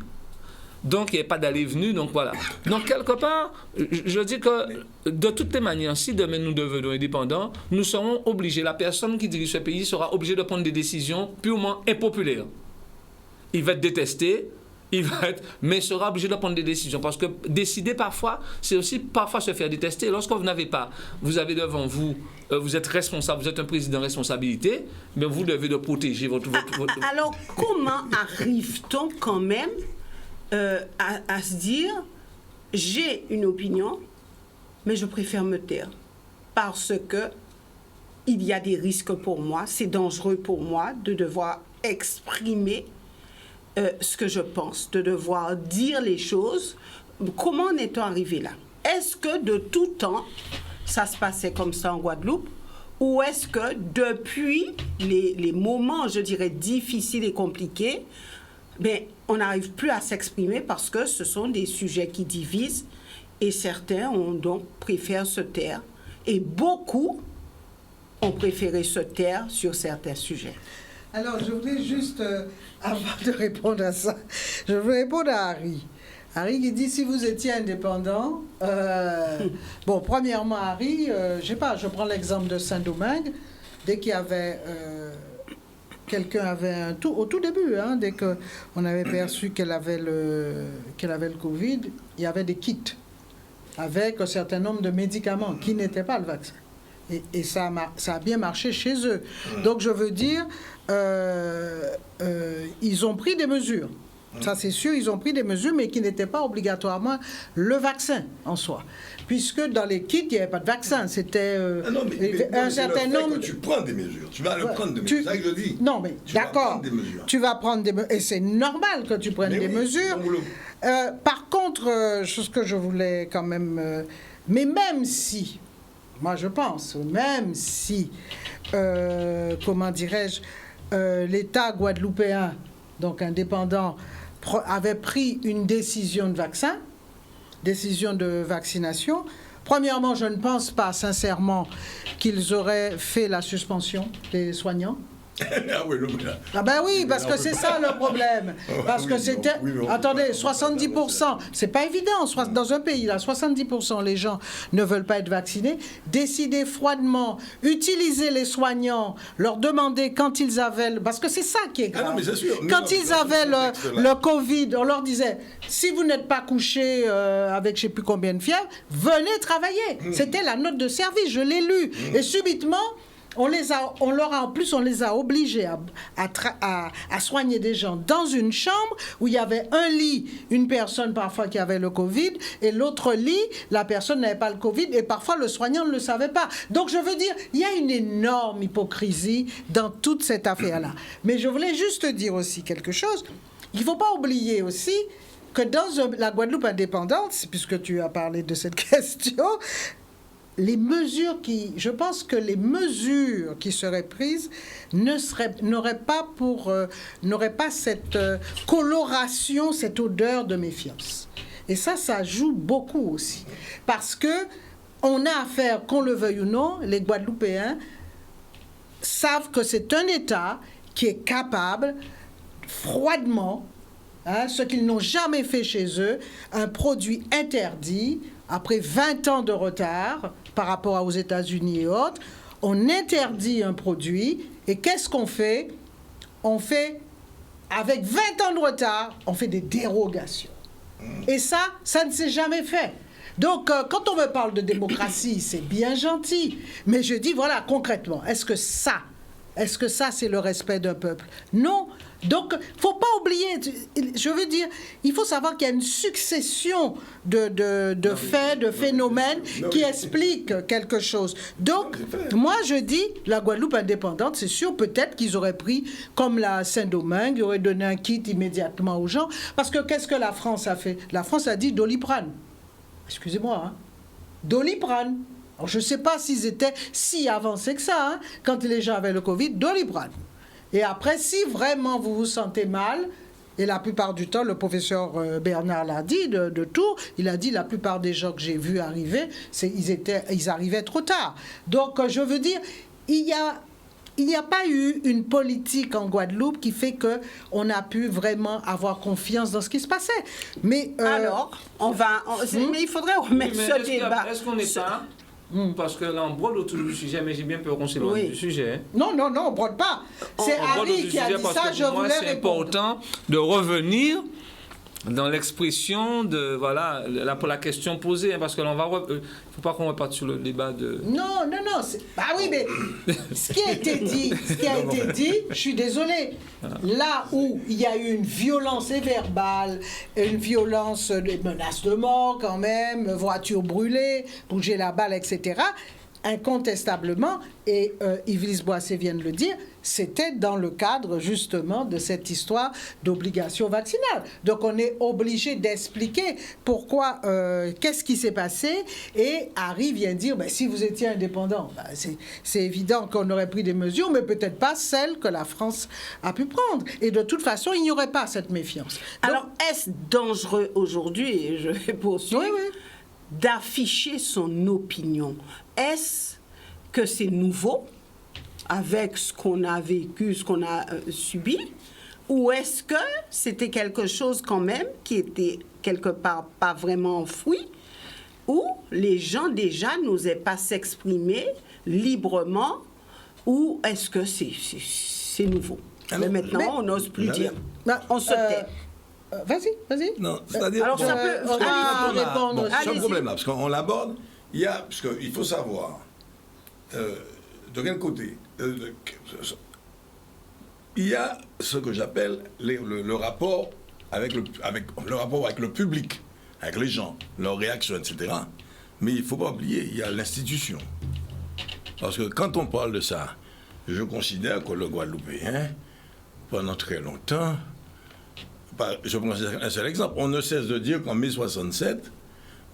Donc, il n'y avait pas d'aller-venu. Donc, voilà. Donc, quelque part, je dis que, de toutes les manières, si demain nous devenons indépendants, nous serons obligés, la personne qui dirige ce pays sera obligée de prendre des décisions purement impopulaires. Il va être détesté. Mais sera obligé de prendre des décisions. Parce que décider parfois, c'est aussi parfois se faire détester. Lorsque vous n'avez pas, vous avez devant vous, vous êtes responsable, vous êtes un président de responsabilité, mais vous devez de protéger votre... Alors, comment arrive-t-on quand même à se dire, j'ai une opinion, mais je préfère me taire parce que il y a des risques pour moi, c'est dangereux pour moi de devoir exprimer ce que je pense, de devoir dire les choses. Comment en est-on arrivé là? Est-ce que de tout temps, ça se passait comme ça en Guadeloupe? Ou est-ce que depuis les moments, je dirais, difficiles et compliqués, on n'arrive plus à s'exprimer parce que ce sont des sujets qui divisent et certains ont donc préféré se taire. Et beaucoup ont préféré se taire sur certains sujets. Alors, je voulais juste, avant de répondre à ça, je voulais répondre à Harry. Harry qui dit, si vous étiez indépendant, bon, premièrement, Harry, je sais pas, je prends l'exemple de Saint-Domingue, dès qu'il y avait, quelqu'un avait au tout début, hein, dès qu'on avait perçu qu'elle avait le Covid, il y avait des kits avec un certain nombre de médicaments qui n'étaient pas le vaccin. Et ça a bien marché chez eux. Donc, je veux dire, ils ont pris des mesures. Ça, c'est sûr, ils ont pris des mesures, mais qui n'étaient pas obligatoirement le vaccin en soi. Puisque dans les kits, il n'y avait pas de vaccin. C'était un certain nombre... Tu prends des mesures. Tu vas le prendre des mesures. C'est ça que je dis. Non, mais d'accord. Tu vas prendre des mesures. Et c'est normal que tu prennes des mesures. Par contre, ce que je voulais quand même... mais même si... Moi, je pense, même si, comment dirais-je, l'État guadeloupéen, donc indépendant, avait pris une décision de vaccination, premièrement, je ne pense pas sincèrement qu'ils auraient fait la suspension des soignants. Ah ben oui, parce que c'est ça le problème. Parce que c'était... Attendez, 70%, c'est pas évident. Dans un pays, là, 70% les gens ne veulent pas être vaccinés. Décider froidement, utiliser les soignants, leur demander quand ils avaient... Parce que c'est ça qui est grave. Quand ils avaient le Covid, on leur disait, si vous n'êtes pas couché avec je ne sais plus combien de fièvre, venez travailler. C'était la note de service, je l'ai lu. Et subitement... On les a obligés à soigner des gens dans une chambre où il y avait un lit, une personne parfois qui avait le Covid, et l'autre lit, la personne n'avait pas le Covid, et parfois le soignant ne le savait pas. Donc je veux dire, il y a une énorme hypocrisie dans toute cette affaire-là. Mais je voulais juste dire aussi quelque chose. Il ne faut pas oublier aussi que dans la Guadeloupe indépendante, puisque tu as parlé de cette question... je pense que les mesures qui seraient prises n'auraient pas cette coloration, cette odeur de méfiance. Et ça joue beaucoup aussi. Parce que on a affaire, qu'on le veuille ou non, les Guadeloupéens savent que c'est un État qui est capable, froidement, ce qu'ils n'ont jamais fait chez eux, un produit interdit, après 20 ans de retard par rapport aux États-Unis et autres, on interdit un produit, et qu'est-ce qu'on fait? On fait, avec 20 ans de retard, on fait des dérogations. Et ça ne s'est jamais fait. Donc, quand on me parle de démocratie, c'est bien gentil, mais je dis, voilà, concrètement, est-ce que ça, c'est le respect d'un peuple? Non. Donc, il ne faut pas oublier, je veux dire, il faut savoir qu'il y a une succession de faits, de phénomènes qui expliquent quelque chose. Donc, moi, je dis, la Guadeloupe indépendante, c'est sûr, peut-être qu'ils auraient pris, comme la Saint-Domingue, ils auraient donné un kit immédiatement aux gens. Parce que qu'est-ce que la France a fait? La France a dit Doliprane. Excusez-moi, hein. Doliprane. Alors, je ne sais pas s'ils étaient si avancés que ça, hein, quand les gens avaient le Covid, Doliprane. Et après, si vraiment vous vous sentez mal, et la plupart du temps, le professeur Bernard l'a dit de Tours, il a dit la plupart des gens que j'ai vus arriver, ils arrivaient trop tard. Donc, je veux dire, il n'y a pas eu une politique en Guadeloupe qui fait qu'on a pu vraiment avoir confiance dans ce qui se passait. Mais, alors, mais il faudrait remettre ce débat. Est-ce qu'on n'est pas... Parce que là, on brode autour du sujet, mais j'ai bien peur qu'on s'éloigne du sujet. Non, on ne brode pas. C'est Harry qui a dit ça, je voulais répondre. C'est important de revenir dans l'expression de, voilà, pour la question posée, hein, parce que là, il ne faut pas qu'on reparte sur le débat de... Non. Ah oui, mais ce qui a été dit, je suis désolée. Là où il y a eu une violence verbale, une violence, des menaces de mort quand même, voiture brûlée, bouger la balle, etc., incontestablement, et Yves Boissé vient de le dire, c'était dans le cadre justement de cette histoire d'obligation vaccinale. Donc on est obligé d'expliquer pourquoi, qu'est-ce qui s'est passé, et Harry vient dire, si vous étiez indépendant, c'est évident qu'on aurait pris des mesures, mais peut-être pas celles que la France a pu prendre. Et de toute façon, il n'y aurait pas cette méfiance. Donc, alors, est-ce dangereux aujourd'hui, et je vais poursuivre, d'afficher son opinion? Est-ce que c'est nouveau avec ce qu'on a vécu, ce qu'on a subi, ou est-ce que c'était quelque chose quand même qui était quelque part pas vraiment enfoui, où les gens déjà n'osaient pas s'exprimer librement, ou est-ce que c'est nouveau? Mais maintenant, on n'ose plus dire. On se tait. Vas-y. Non, c'est-à-dire... Alors, ça peut... répondre. C'est un problème là, parce qu'on l'aborde, parce qu'il faut savoir de quel côté. Il y a ce que j'appelle le rapport avec le public, avec les gens, leurs réactions, etc. Mais il ne faut pas oublier, il y a l'institution. Parce que quand on parle de ça, je considère que le Guadeloupéen, pendant très longtemps, je prends un seul exemple, on ne cesse de dire qu'en mai 67,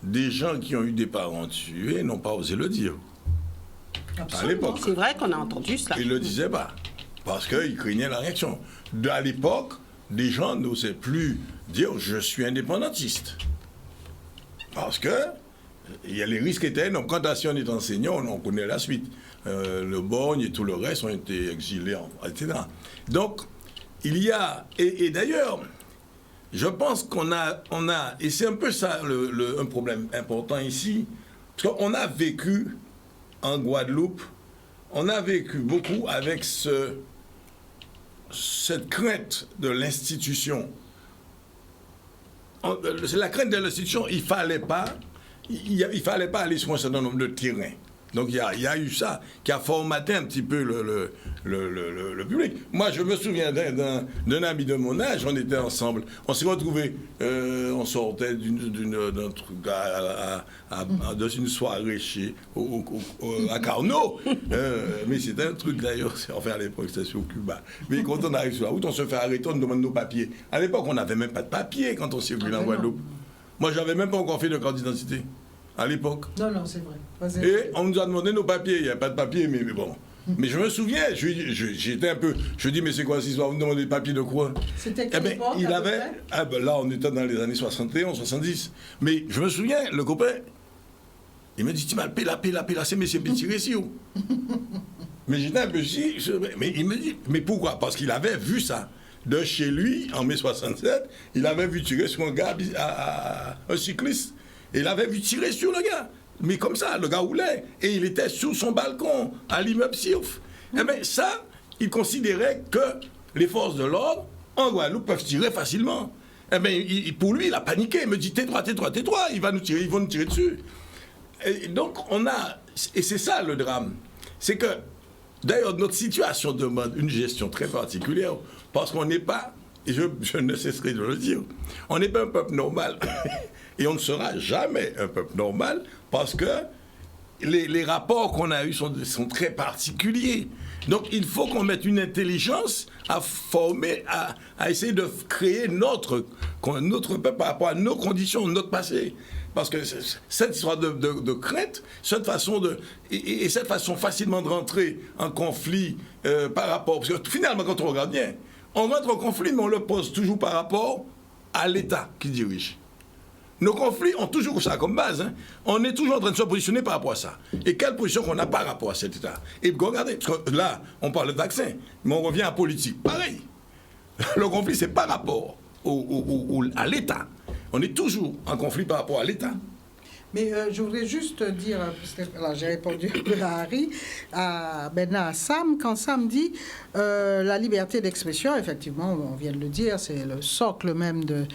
des gens qui ont eu des parents tués n'ont pas osé le dire. Absolument. À l'époque. C'est vrai qu'on a entendu cela. Ils ne le disaient pas, parce qu'ils craignaient la réaction. À l'époque, des gens n'osaient plus dire « je suis indépendantiste ». Parce que les risques étaient énormes. Quand si on est enseignant, on connaît la suite. Le Borgne et tout le reste ont été exilés, etc. Donc, il y a... Et d'ailleurs, je pense qu'on a... Et c'est un peu ça un problème important ici, parce qu'on a vécu... En Guadeloupe, on a vécu beaucoup avec cette crainte de l'institution. C'est la crainte de l'institution, il fallait pas aller sur un certain nombre de terrains. Donc il y a eu ça qui a formaté un petit peu le public. Moi, je me souviens d'un ami de mon âge, on était ensemble, on s'est retrouvés, on sortait d'un truc dans une soirée à Carnot, mais c'était un truc d'ailleurs, enfin à l'époque c'était sur Cuba. Mais quand on arrive sur la route, on se fait arrêter, on nous demande nos papiers. À l'époque, on n'avait même pas de papiers quand on circulait en Guadeloupe. Moi, j'avais même pas encore fait de carte d'identité. À l'époque. Non, c'est vrai. Et on nous a demandé nos papiers. Il n'y a pas de papiers, mais bon. Mais je me souviens, j'étais un peu... Je dis, mais c'est quoi cette histoire? Vous me demandez des papiers de quoi? C'était quelle époque, il avait... là, on était dans les années 71, 70. Mais je me souviens, le copain, il me dit, tu m'as pela, c'est monsieur Bétiressio. Mais j'étais un peu si... Mais il me dit, mais pourquoi? Parce qu'il avait vu ça. De chez lui, en mai 67, il avait vu tirer sur un gars, un cycliste. Et il avait vu tirer sur le gars. Mais comme ça, le gars roulait. Et il était sous son balcon, à l'immeuble Sirf. Eh bien, ça, il considérait que les forces de l'ordre, en Guadeloupe, peuvent tirer facilement. Eh bien, pour lui, il a paniqué. Il me dit, tais-toi, ils vont nous tirer dessus. Et donc, et c'est ça le drame. C'est que, d'ailleurs, notre situation demande une gestion très particulière, parce qu'on n'est pas, et je ne cesserai de le dire, on n'est pas un peuple normal. Et on ne sera jamais un peuple normal parce que les rapports qu'on a eus sont très particuliers. Donc il faut qu'on mette une intelligence à former, à essayer de créer notre peuple par rapport à nos conditions, notre passé. Parce que cette histoire de crainte, cette façon et cette façon facilement de rentrer en conflit par rapport... Parce que finalement, quand on regarde bien, on rentre en conflit, mais on le pose toujours par rapport à l'État qui dirige. Nos conflits ont toujours ça comme base. Hein. On est toujours en train de se positionner par rapport à ça. Et quelle position qu'on a par rapport à cet État. Et regardez, parce que là, on parle de vaccin, mais on revient à la politique. Pareil. Le conflit, c'est par rapport à l'État. On est toujours en conflit par rapport à l'État. Mais je voudrais juste dire, parce que j'ai répondu à Harry, maintenant à Sam, quand Sam dit la liberté d'expression, effectivement, on vient de le dire, c'est le socle même de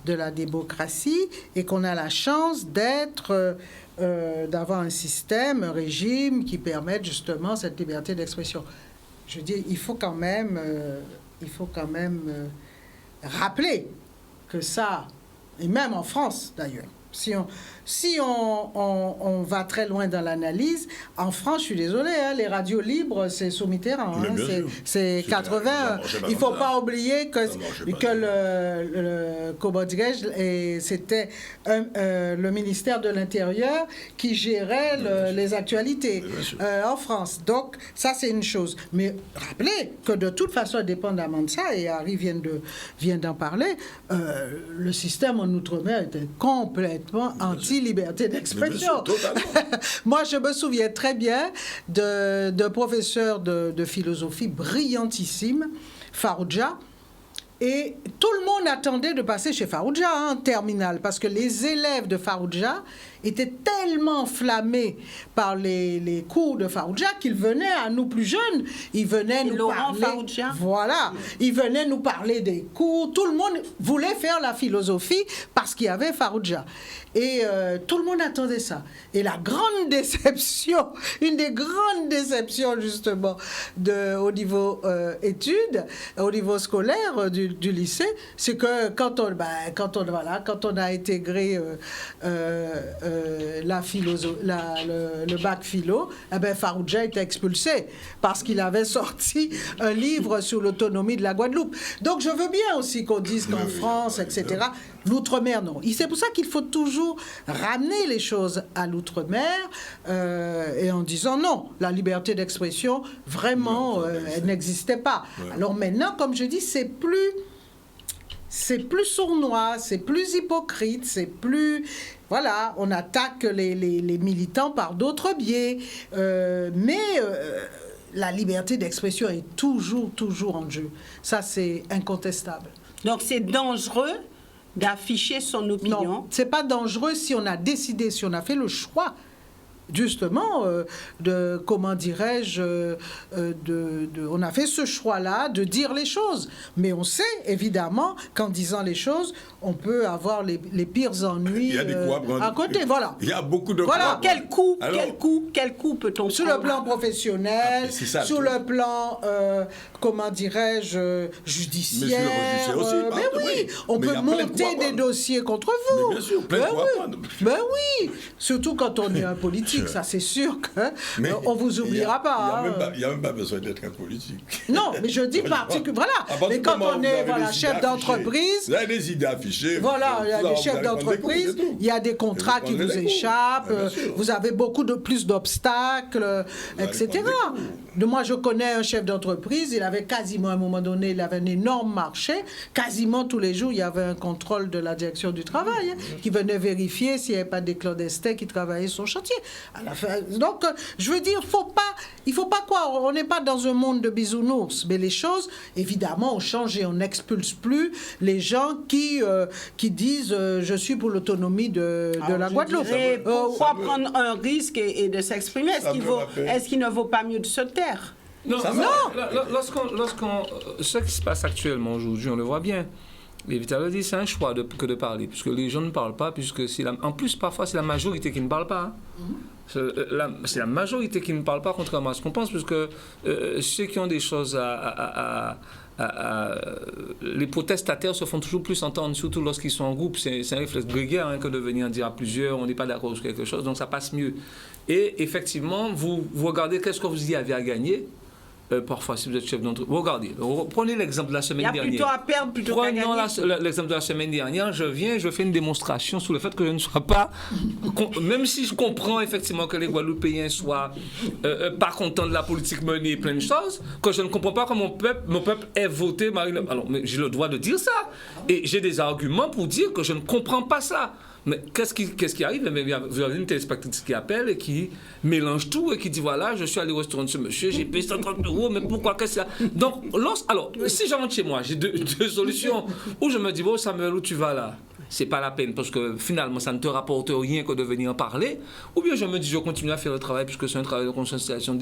la démocratie, et qu'on a la chance d'avoir un système, un régime qui permette justement cette liberté d'expression. Je dis, il faut quand même rappeler que ça, et même en France d'ailleurs, si on va très loin dans l'analyse, en France, je suis désolé, hein, les radios libres, c'est sous Mitterrand. Hein, c'est 80. Il ne faut pas oublier que comment dirais-je, c'était le ministère de l'Intérieur qui gérait les actualités en France. Donc, ça, c'est une chose. Mais rappelez que de toute façon, indépendamment de ça, et Harry vient d'en parler, le système en Outre-mer était complètement anti-liberté d'expression. Moi, je me souviens très bien d'un professeur de philosophie brillantissime, Farrugia, et tout le monde attendait de passer chez Farrugia en terminale, parce que les élèves de Farrugia étaient tellement enflammés par les cours de Farrugia qu'ils venaient à nous plus jeunes. Ils venaient nous parler. Farrugia. Voilà. Ils venaient nous parler des cours. Tout le monde voulait faire la philosophie parce qu'il y avait Farrugia. Et tout le monde attendait ça. Et la grande déception, une des grandes déceptions justement au niveau études, au niveau scolaire du lycée, c'est que quand on a intégré le bac philo, eh ben Farrugia était expulsé parce qu'il avait sorti un livre sur l'autonomie de la Guadeloupe. Donc je veux bien aussi qu'on dise qu'en France, etc., l'outre-mer, non. C'est pour ça qu'il faut toujours ramener les choses à l'outre-mer et en disant non, la liberté d'expression, vraiment, elle n'existait pas. Ouais. Alors maintenant, comme je dis, c'est plus sournois, c'est plus hypocrite, c'est plus... Voilà, on attaque les militants par d'autres biais, mais la liberté d'expression est toujours en jeu. Ça, c'est incontestable. Donc, c'est dangereux d'afficher son opinion. Non, c'est pas dangereux si on a décidé, si on a fait le choix, justement, comment dirais-je, on a fait ce choix-là de dire les choses. Mais on sait, évidemment, qu'en disant les choses, on peut avoir les pires ennuis à côté. Voilà. Il y a beaucoup de voilà. Quel coup peut-on sur le plan professionnel, sur le plan, comment dirais-je, judiciaire. Mais aussi, oui, on peut monter des dossiers contre vous. Mais bien sûr, oui, surtout quand on est un politique. Ça, c'est sûr qu'on ne vous oubliera pas. Il n'y a même pas besoin d'être un politique. Non, mais je dis particulièrement. Voilà. Mais quand on est chef d'entreprise. Vous avez des idées affichées. Voilà, il y a des chefs d'entreprise, il y a des contrats qui vous échappent, vous avez plus d'obstacles, etc. Moi, je connais un chef d'entreprise, il avait quasiment, à un moment donné, il avait un énorme marché. Quasiment tous les jours, il y avait un contrôle de la direction du travail qui venait vérifier s'il n'y avait pas des clandestins qui travaillaient sur le chantier. À la fin, donc, je veux dire, il faut pas croire, on n'est pas dans un monde de bisounours, mais les choses, évidemment, ont changé. On n'expulse plus les gens qui disent je suis pour l'autonomie de la Guadeloupe. Pourquoi prendre un risque et de s'exprimer? Est-ce qu'il ne vaut pas mieux de se taire? Non. Ce qui se passe actuellement aujourd'hui, on le voit bien. Mais Vita le dit, c'est un choix que de parler, puisque les gens ne parlent pas, puisque en plus, parfois, c'est la majorité qui ne parle pas. C'est la majorité qui ne parle pas, contrairement à ce qu'on pense, puisque ceux qui ont des choses les protestataires se font toujours plus entendre, surtout lorsqu'ils sont en groupe. C'est un réflexe grégaire que de venir dire à plusieurs, on n'est pas d'accord sur quelque chose, donc ça passe mieux. Et effectivement, vous regardez qu'est-ce que vous y avez à gagner. parfois, si vous êtes chef d'entreprise, regardez, prenez l'exemple de la semaine dernière. Il y a plutôt à perdre plutôt qu'à gagner. Prenons l'exemple de la semaine dernière. Je fais une démonstration sur le fait que je ne sois pas, même si je comprends effectivement que les Guadeloupéens soient pas contents de la politique menée et plein de choses, que je ne comprends pas comment mon peuple ait voté Marine Le Pen. Alors, mais j'ai le droit de dire ça. Et j'ai des arguments pour dire que je ne comprends pas ça. Mais qu'est-ce qui arrive? Vous avez une téléspectatrice qui appelle et qui mélange tout et qui dit voilà, je suis allé au restaurant de ce monsieur, j'ai payé 130 €, mais pourquoi qu'est-ce que c'est? Donc, alors, si je rentre chez moi, j'ai deux solutions. Ou je me dis, bon, Samuel, où tu vas là? C'est pas la peine parce que finalement ça ne te rapporte rien que de venir en parler. Ou bien je me dis je continue à faire le travail puisque c'est un travail de conscientisation.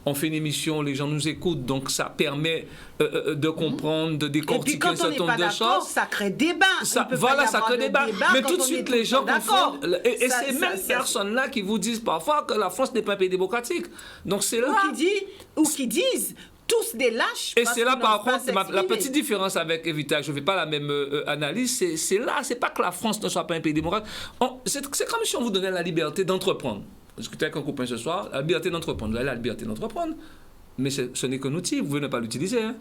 On fait une émission, les gens nous écoutent, donc ça permet de comprendre, de décortiquer un certain nombre de choses. Ça crée débat. Ça crée débat. Mais tout de suite les gens confondent. Et c'est même ces personnes-là qui vous disent parfois que la France n'est pas un pays démocratique. Donc c'est là. Ou qui disent tous des lâches. Et c'est là, par contre, la petite différence avec Evita, je ne fais pas la même analyse, c'est là, c'est pas que la France ne soit pas un pays démocrate. C'est comme si on vous donnait la liberté d'entreprendre. Je discutais avec un copain ce soir, la liberté d'entreprendre. Vous avez la liberté d'entreprendre, mais ce n'est qu'un outil, vous pouvez ne pas l'utiliser. Hein.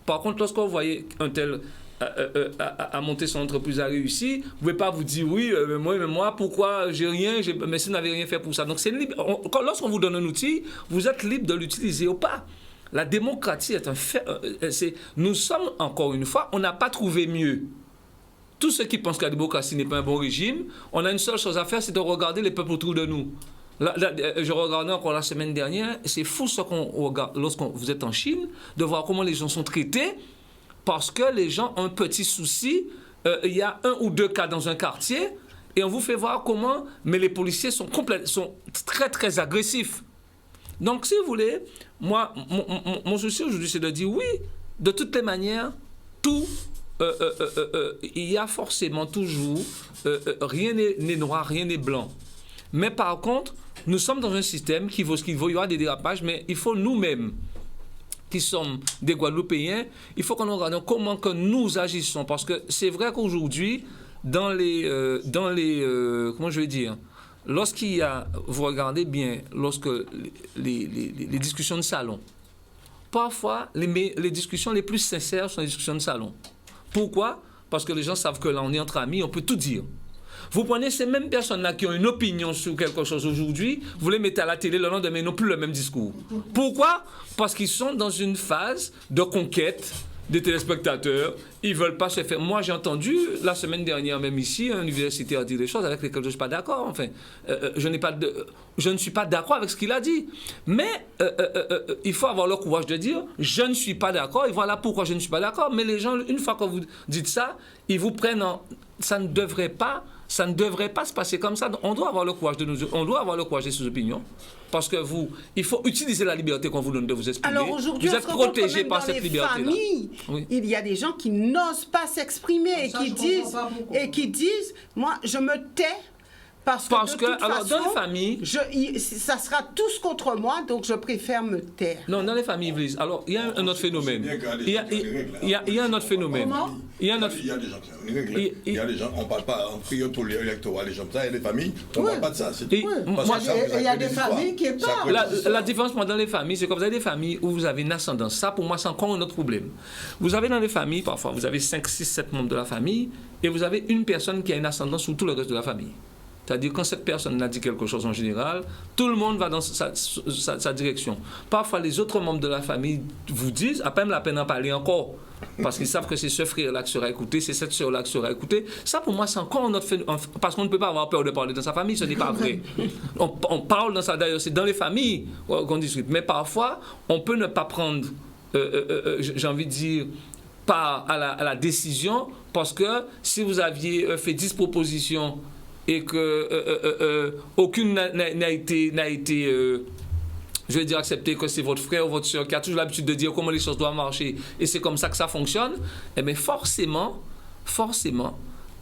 Par contre, lorsque vous voyez un tel à monter son entreprise a réussi, vous ne pouvez pas vous dire oui, mais moi, pourquoi j'ai rien, mais si vous n'avez rien fait pour ça. Donc, lorsqu'on vous donne un outil, vous êtes libre de l'utiliser ou pas. La démocratie est un fait. Nous sommes, encore une fois, on n'a pas trouvé mieux. Tous ceux qui pensent que la démocratie n'est pas un bon régime, on a une seule chose à faire, c'est de regarder les peuples autour de nous. Je regardais encore la semaine dernière, c'est fou ce qu'on regarde lorsque vous êtes en Chine, de voir comment les gens sont traités, parce que les gens ont un petit souci. Il y a 1 ou 2 cas dans un quartier, et on vous fait voir comment, mais les policiers sont très, très agressifs. Donc, si vous voulez, moi, mon souci aujourd'hui, c'est de dire oui, de toutes les manières, il y a forcément toujours, rien n'est noir, rien n'est blanc. Mais par contre, nous sommes dans un système qui vaut ce qu'il vaut, il y aura des dérapages, mais il faut nous-mêmes, qui sommes des Guadeloupéens, il faut qu'on regarde comment que nous agissons. Parce que c'est vrai qu'aujourd'hui, comment je vais dire, lorsqu'il y a, vous regardez bien, lorsque les discussions de salon, parfois les discussions les plus sincères sont les discussions de salon. Pourquoi? Parce que les gens savent que là, on est entre amis, on peut tout dire. Vous prenez ces mêmes personnes-là qui ont une opinion sur quelque chose aujourd'hui, vous les mettez à la télé le lendemain, ils n'ont plus le même discours. Pourquoi? Parce qu'ils sont dans une phase de conquête des téléspectateurs, ils ne veulent pas se faire. Moi, j'ai entendu la semaine dernière, même ici, un universitaire dire des choses avec lesquelles je ne suis pas d'accord. Enfin, je ne suis pas d'accord avec ce qu'il a dit. Mais il faut avoir le courage de dire je ne suis pas d'accord et voilà pourquoi je ne suis pas d'accord. Mais les gens, une fois que vous dites ça, ils vous prennent en. Ça ne devrait pas se passer comme ça. On doit avoir le courage de ses opinions. Parce que il faut utiliser la liberté qu'on vous donne de vous exprimer. Alors aujourd'hui, vous êtes protégé par cette liberté-là. Oui. Il y a des gens qui n'osent pas s'exprimer et qui disent, moi, je me tais. Parce que alors, dans les familles... ça sera tous contre moi, donc je préfère me taire. Non, dans les familles, Blise, alors, il y a un autre phénomène. Il y a un autre phénomène. Comment? Il y a des gens qui ont une règle. Il y a des gens, on ne parle pas en période pour l'électorat, les gens, ça, il y a des familles, on ne parle pas de ça. Il y a des familles qui parlent. La différence dans les familles, c'est que vous avez des familles où vous avez une ascendance. Ça, pour moi, c'est encore un autre problème. Vous avez dans les familles, parfois, vous avez 5, 6, 7 membres de la famille, et vous avez une personne qui a une ascendance sur tout le reste de la famille. C'est-à-dire quand cette personne a dit quelque chose en général, tout le monde va dans sa direction. Parfois, les autres membres de la famille vous disent, à peine la peine d'en parler encore, parce qu'ils savent que c'est ce frère-là qui sera écouté, c'est cette sœur-là qui sera écoutée. Ça, pour moi, c'est encore notre phénomène, parce qu'on ne peut pas avoir peur de parler dans sa famille, ce n'est pas vrai. On parle dans ça, d'ailleurs, c'est dans les familles qu'on discute. Mais parfois, on peut ne pas prendre, j'ai envie de dire, part à la décision, parce que si vous aviez fait 10 propositions et que aucune n'a été je vais dire acceptée, que c'est votre frère ou votre soeur qui a toujours l'habitude de dire comment les choses doivent marcher, et c'est comme ça que ça fonctionne, eh bien forcément,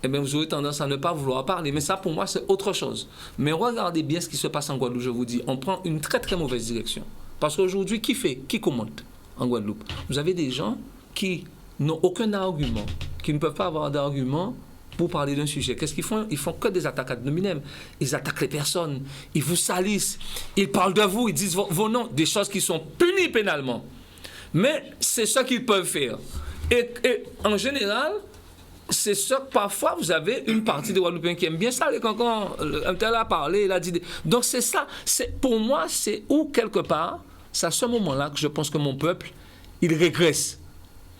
eh bien vous aurez tendance à ne pas vouloir parler. Mais ça, pour moi, c'est autre chose. Mais regardez bien ce qui se passe en Guadeloupe, je vous dis. On prend une très, très mauvaise direction. Parce qu'aujourd'hui, qui commente en Guadeloupe? Vous avez des gens qui n'ont aucun argument, qui ne peuvent pas avoir d'argument pour parler d'un sujet. Qu'est-ce qu'ils font? Ils font que des attaques ad hominem. Ils attaquent les personnes, ils vous salissent, ils parlent de vous, ils disent vos noms, des choses qui sont punies pénalement. Mais c'est ce qu'ils peuvent faire. Et en général, c'est ça que parfois vous avez une partie des Guadeloupéens qui aiment bien ça. Quand un tel a parlé, il a dit... Donc c'est ça. Pour moi, c'est où quelque part, c'est à ce moment-là que je pense que mon peuple, il régresse.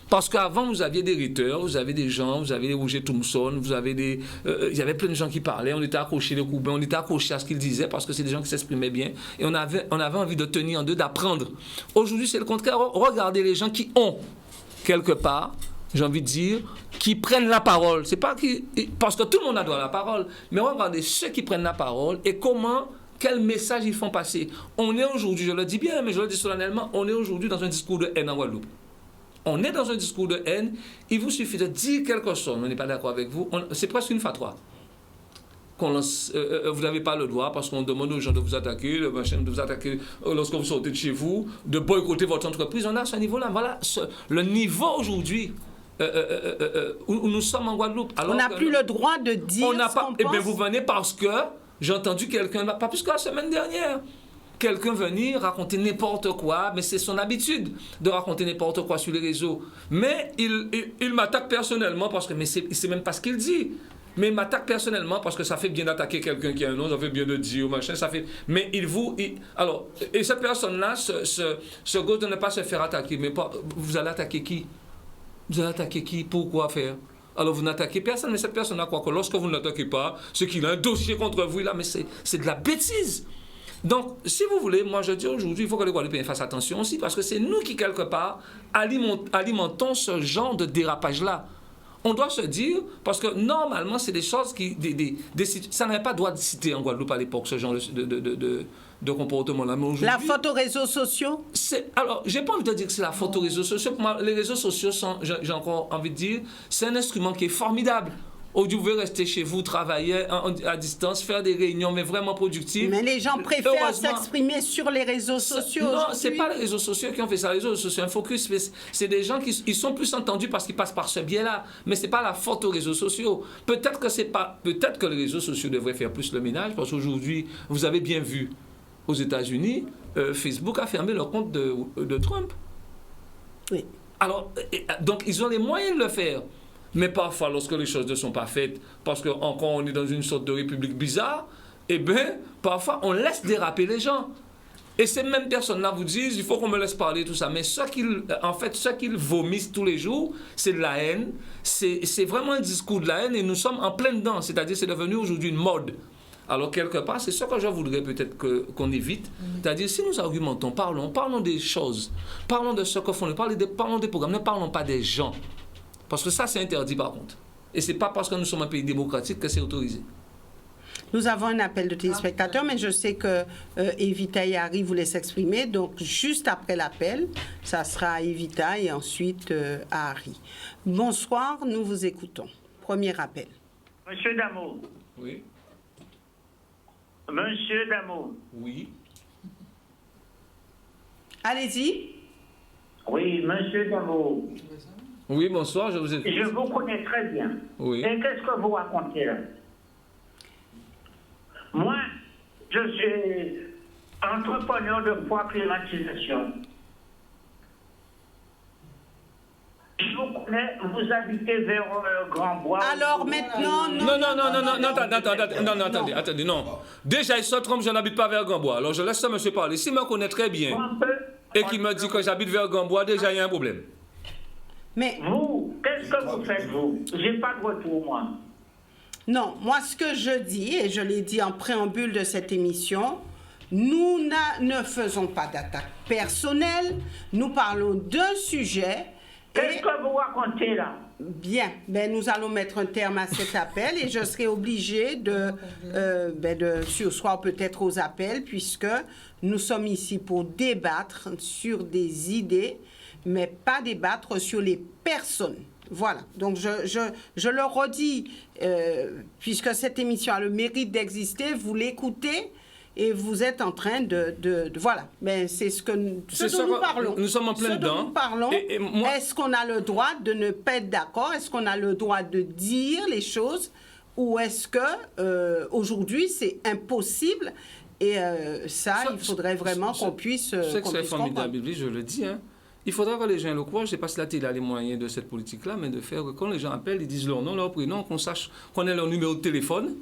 Parce qu'avant, vous aviez des rhéteurs, vous avez des gens, vous avez des Roger Thompson, vous avez des... il y avait plein de gens qui parlaient, on était accrochés les coups, on était accrochés à ce qu'ils disaient parce que c'est des gens qui s'exprimaient bien et on avait envie de tenir en deux, d'apprendre. Aujourd'hui, c'est le contraire. Regardez les gens qui ont, quelque part, j'ai envie de dire, qui prennent la parole. C'est pas parce que tout le monde a droit à la parole, mais regardez ceux qui prennent la parole et quel message ils font passer. On est aujourd'hui, je le dis bien, mais je le dis solennellement, on est aujourd'hui dans un discours de haine en Guadeloupe. On est dans un discours de haine, il vous suffit de dire quelque chose, on n'est pas d'accord avec vous, c'est presque une fatwa. Vous n'avez pas le droit parce qu'on demande aux gens de vous attaquer, de vous attaquer lorsque vous sortez de chez vous, de boycotter votre entreprise. On a ce niveau-là. Voilà le niveau aujourd'hui où nous sommes en Guadeloupe. Alors on n'a plus le droit de dire ce qu'on pense. Eh bien, vous venez parce que j'ai entendu quelqu'un, pas plus que la semaine dernière, quelqu'un venir raconter n'importe quoi, mais c'est son habitude de raconter n'importe quoi sur les réseaux. Mais il m'attaque personnellement parce que, mais c'est même pas ce qu'il dit. Mais il m'attaque personnellement parce que ça fait bien d'attaquer quelqu'un qui a un nom, ça fait bien de dire, machin, ça fait... Mais alors, et cette personne-là se gosse de ne pas se faire attaquer. Mais vous allez attaquer qui? Vous allez attaquer qui? Pourquoi faire? Alors vous n'attaquez personne, mais cette personne-là croit que lorsque vous ne l'attaquez pas, c'est qu'il a un dossier contre vous, là, mais c'est de la bêtise. Donc, si vous voulez, moi je dis aujourd'hui, il faut que les Guadeloupéens fassent attention aussi, parce que c'est nous qui, quelque part, alimentons ce genre de dérapage-là. On doit se dire, parce que normalement, c'est des choses qui... ça n'avait pas droit de citer en Guadeloupe à l'époque, ce genre de comportement-là. Mais la faute aux réseaux sociaux? Alors, j'ai pas envie de dire que c'est la faute aux réseaux sociaux. Pour moi, les réseaux sociaux sont, j'ai encore envie de dire, c'est un instrument qui est formidable. Vous pouvez rester chez vous, travailler à distance, faire des réunions, mais vraiment productives. Mais les gens préfèrent s'exprimer sur les réseaux sociaux. Non, c'est pas les réseaux sociaux qui ont fait ça. Les réseaux sociaux, un focus. C'est des gens qui sont plus entendus parce qu'ils passent par ce biais-là. Mais c'est pas la faute aux réseaux sociaux. Peut-être que les réseaux sociaux devraient faire plus le ménage, parce qu'aujourd'hui, vous avez bien vu, aux États-Unis, Facebook a fermé le compte de Trump. Oui. Alors, donc, ils ont les moyens de le faire. Mais parfois, lorsque les choses ne sont pas faites, parce qu'encore on est dans une sorte de république bizarre, eh bien, parfois, on laisse déraper les gens. Et ces mêmes personnes-là vous disent, il faut qu'on me laisse parler, tout ça. Mais ce qu'ils vomissent tous les jours, c'est de la haine. C'est vraiment un discours de la haine et nous sommes en plein dedans. C'est-à-dire, c'est devenu aujourd'hui une mode. Alors, quelque part, c'est ce que je voudrais peut-être qu'on évite. C'est-à-dire, si nous argumentons, parlons des choses. Parlons de ce que font, parlons des programmes, ne parlons pas des gens. Parce que ça, c'est interdit par contre. Et ce n'est pas parce que nous sommes un pays démocratique que c'est autorisé. Nous avons un appel de téléspectateurs, mais je sais que Evita et Harry voulaient s'exprimer. Donc, juste après l'appel, ça sera Evita et ensuite Harry. Bonsoir, nous vous écoutons. Premier appel. Monsieur Damour. Oui. Monsieur Damour. Oui. Allez-y. Oui, monsieur Damour. Oui, bonsoir, je vous écoute. Je vous connais très bien. Oui. Et qu'est-ce que vous racontez là? Moi, je suis entrepreneur de foire climatisation. Je vous connais, vous habitez vers Grand-Bois. Alors maintenant, attendez, non. Déjà, il se trompe, je n'habite pas vers Grand-Bois. Alors je laisse ce monsieur parler. S'il me connaît très bien et qu'il me dit que j'habite vers Grand-Bois, déjà, il y a un problème. Mais vous, qu'est-ce que vous faites, vous? J'ai pas de retour, moi. Non, moi, ce que je dis, et je l'ai dit en préambule de cette émission, nous ne faisons pas d'attaque personnelle, nous parlons d'un sujet. Qu'est-ce que vous racontez, là? Bien, nous allons mettre un terme à cet appel et je serai obligée de surseoir peut-être aux appels puisque nous sommes ici pour débattre sur des idées, mais pas débattre sur les personnes. Voilà, donc je le redis, puisque cette émission a le mérite d'exister, vous l'écoutez, et vous êtes en train voilà. Mais c'est ce dont nous parlons. Nous sommes en plein dedans. Nous parlons. Est-ce qu'on a le droit de ne pas être d'accord? Est-ce qu'on a le droit de dire les choses? Ou est-ce que aujourd'hui c'est impossible? Et il faudrait vraiment qu'on puisse c'est formidable, je le dis. Hein. Il faudra que les gens le croient. Je ne sais pas si la télé a les moyens de cette politique-là, mais de faire que quand les gens appellent, ils disent leur nom, leur prénom, qu'on sache qu'on ait leur numéro de téléphone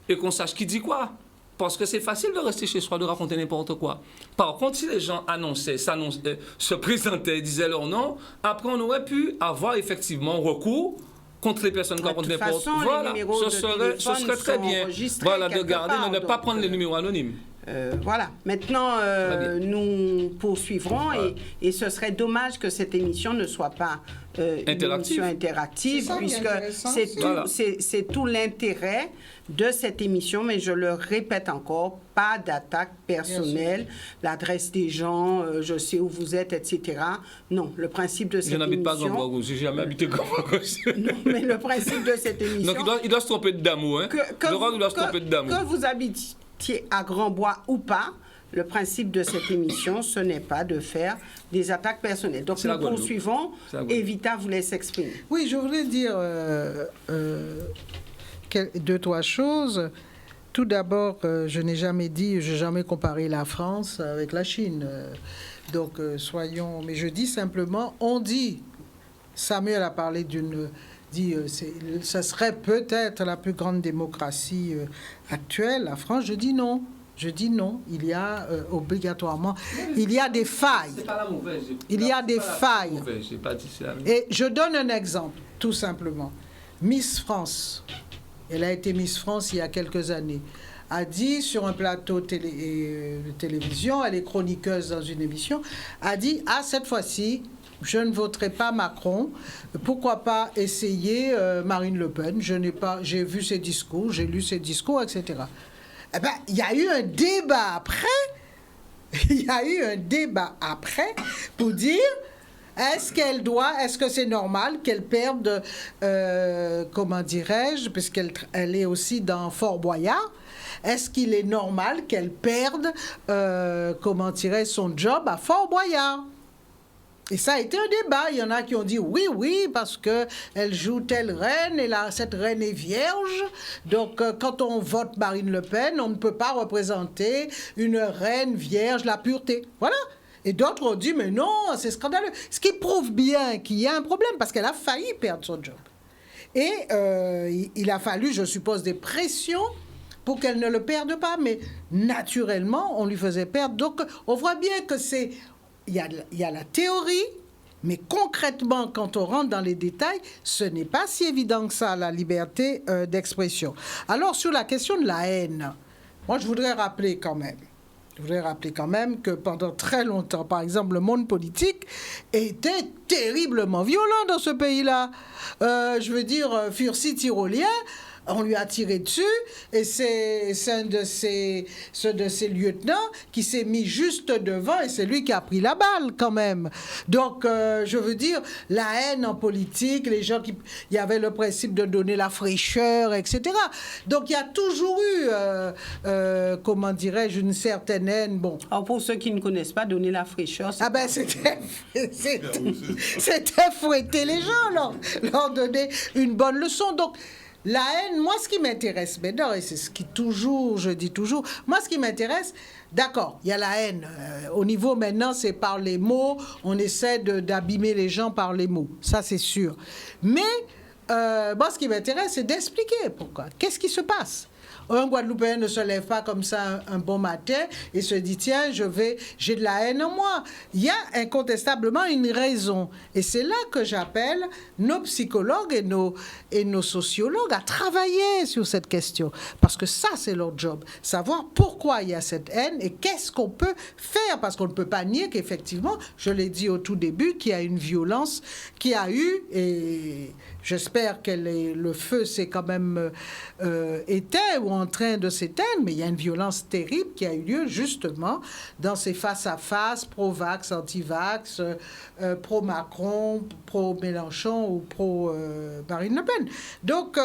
et qu'on sache qui dit quoi. Parce que c'est facile de rester chez soi, de raconter n'importe quoi. Par contre, si les gens se présentaient, disaient leur nom, après on aurait pu avoir effectivement recours contre les personnes qui racontent n'importe quoi. Voilà, ce serait très bien. Voilà, de garder, de ne pas prendre les numéros anonymes. Voilà. Maintenant, nous poursuivrons et ce serait dommage que cette émission ne soit pas une émission interactive, puisque c'est tout l'intérêt de cette émission, mais je le répète encore, pas d'attaque personnelle, l'adresse des gens, je sais où vous êtes, etc. Non, le principe de cette émission... Je n'habite pas Grand Bois, j'ai jamais habité Grand Bois. Non, mais le principe de cette émission... Donc il doit se tromper de d'amour, hein? Que vous habitiez à Grand Bois ou pas, le principe de cette émission, ce n'est pas de faire des attaques personnelles. Donc nous poursuivons. Evita voulait s'exprimer. Oui, je voulais dire 2-3 choses. Tout d'abord, je n'ai jamais comparé la France avec la Chine. Donc mais je dis simplement, Samuel a parlé ça serait peut-être la plus grande démocratie actuelle, la France. Je dis non. Il y a obligatoirement, il y a des failles. C'est pas la mauvaise. Il y a des failles. J'ai pas dit ça. Et je donne un exemple, tout simplement. Miss France, elle a été Miss France il y a quelques années, a dit sur un plateau de télévision, elle est chroniqueuse dans une émission, a dit « Ah, cette fois-ci, je ne voterai pas Macron. Pourquoi pas essayer Marine Le Pen? J'ai vu ses discours, j'ai lu ses discours, etc. » Eh bien, il y a eu un débat après. Pour dire, est-ce que c'est normal qu'elle perde, comment dirais-je, puisqu'elle est aussi dans Fort Boyard, est-ce qu'il est normal qu'elle perde, comment dirais-je, son job à Fort Boyard? Et ça a été un débat. Il y en a qui ont dit oui, parce qu'elle joue telle reine, et cette reine est vierge. Donc, quand on vote Marine Le Pen, on ne peut pas représenter une reine vierge, la pureté. Voilà. Et d'autres ont dit, mais non, c'est scandaleux. Ce qui prouve bien qu'il y a un problème, parce qu'elle a failli perdre son job. Et il a fallu, je suppose, des pressions pour qu'elle ne le perde pas. Mais naturellement, on lui faisait perdre. Donc, on voit bien que c'est... Il y a la théorie, mais concrètement, quand on rentre dans les détails, ce n'est pas si évident que ça, la liberté d'expression. Alors, sur la question de la haine, moi, je voudrais rappeler quand même que pendant très longtemps, par exemple, le monde politique était terriblement violent dans ce pays-là. Je veux dire, Fursi tyrolien, on lui a tiré dessus, et c'est un de ses lieutenants qui s'est mis juste devant, et c'est lui qui a pris la balle quand même. Donc, je veux dire, la haine en politique, les gens il y avait le principe de donner la fraîcheur, etc. Donc, il y a toujours eu, comment dirais-je, une certaine haine. Bon. Alors, pour ceux qui ne connaissent pas, donner la fraîcheur, c'était fouetter les gens, leur donner une bonne leçon. Donc, la haine, moi, ce qui m'intéresse, et c'est ce qui je dis toujours, moi, ce qui m'intéresse, d'accord, il y a la haine. Au niveau, maintenant, c'est par les mots, on essaie d'abîmer les gens par les mots. Ça, c'est sûr. Mais, moi, ce qui m'intéresse, c'est d'expliquer pourquoi. Qu'est-ce qui se passe? Un Guadeloupéen ne se lève pas comme ça un bon matin et se dit, tiens, j'ai de la haine en moi. Il y a incontestablement une raison. Et c'est là que j'appelle nos psychologues et nos sociologues à travailler sur cette question. Parce que ça, c'est leur job. Savoir pourquoi il y a cette haine et qu'est-ce qu'on peut faire. Parce qu'on ne peut pas nier qu'effectivement, je l'ai dit au tout début, qu'il y a une violence qui a eu, et j'espère que le feu s'est quand même éteint, ou en train de s'éteindre, mais il y a une violence terrible qui a eu lieu justement dans ces face-à-face, pro-vax, anti-vax, pro-Macron, pro-Mélenchon ou pro-Marine Le Pen. Donc,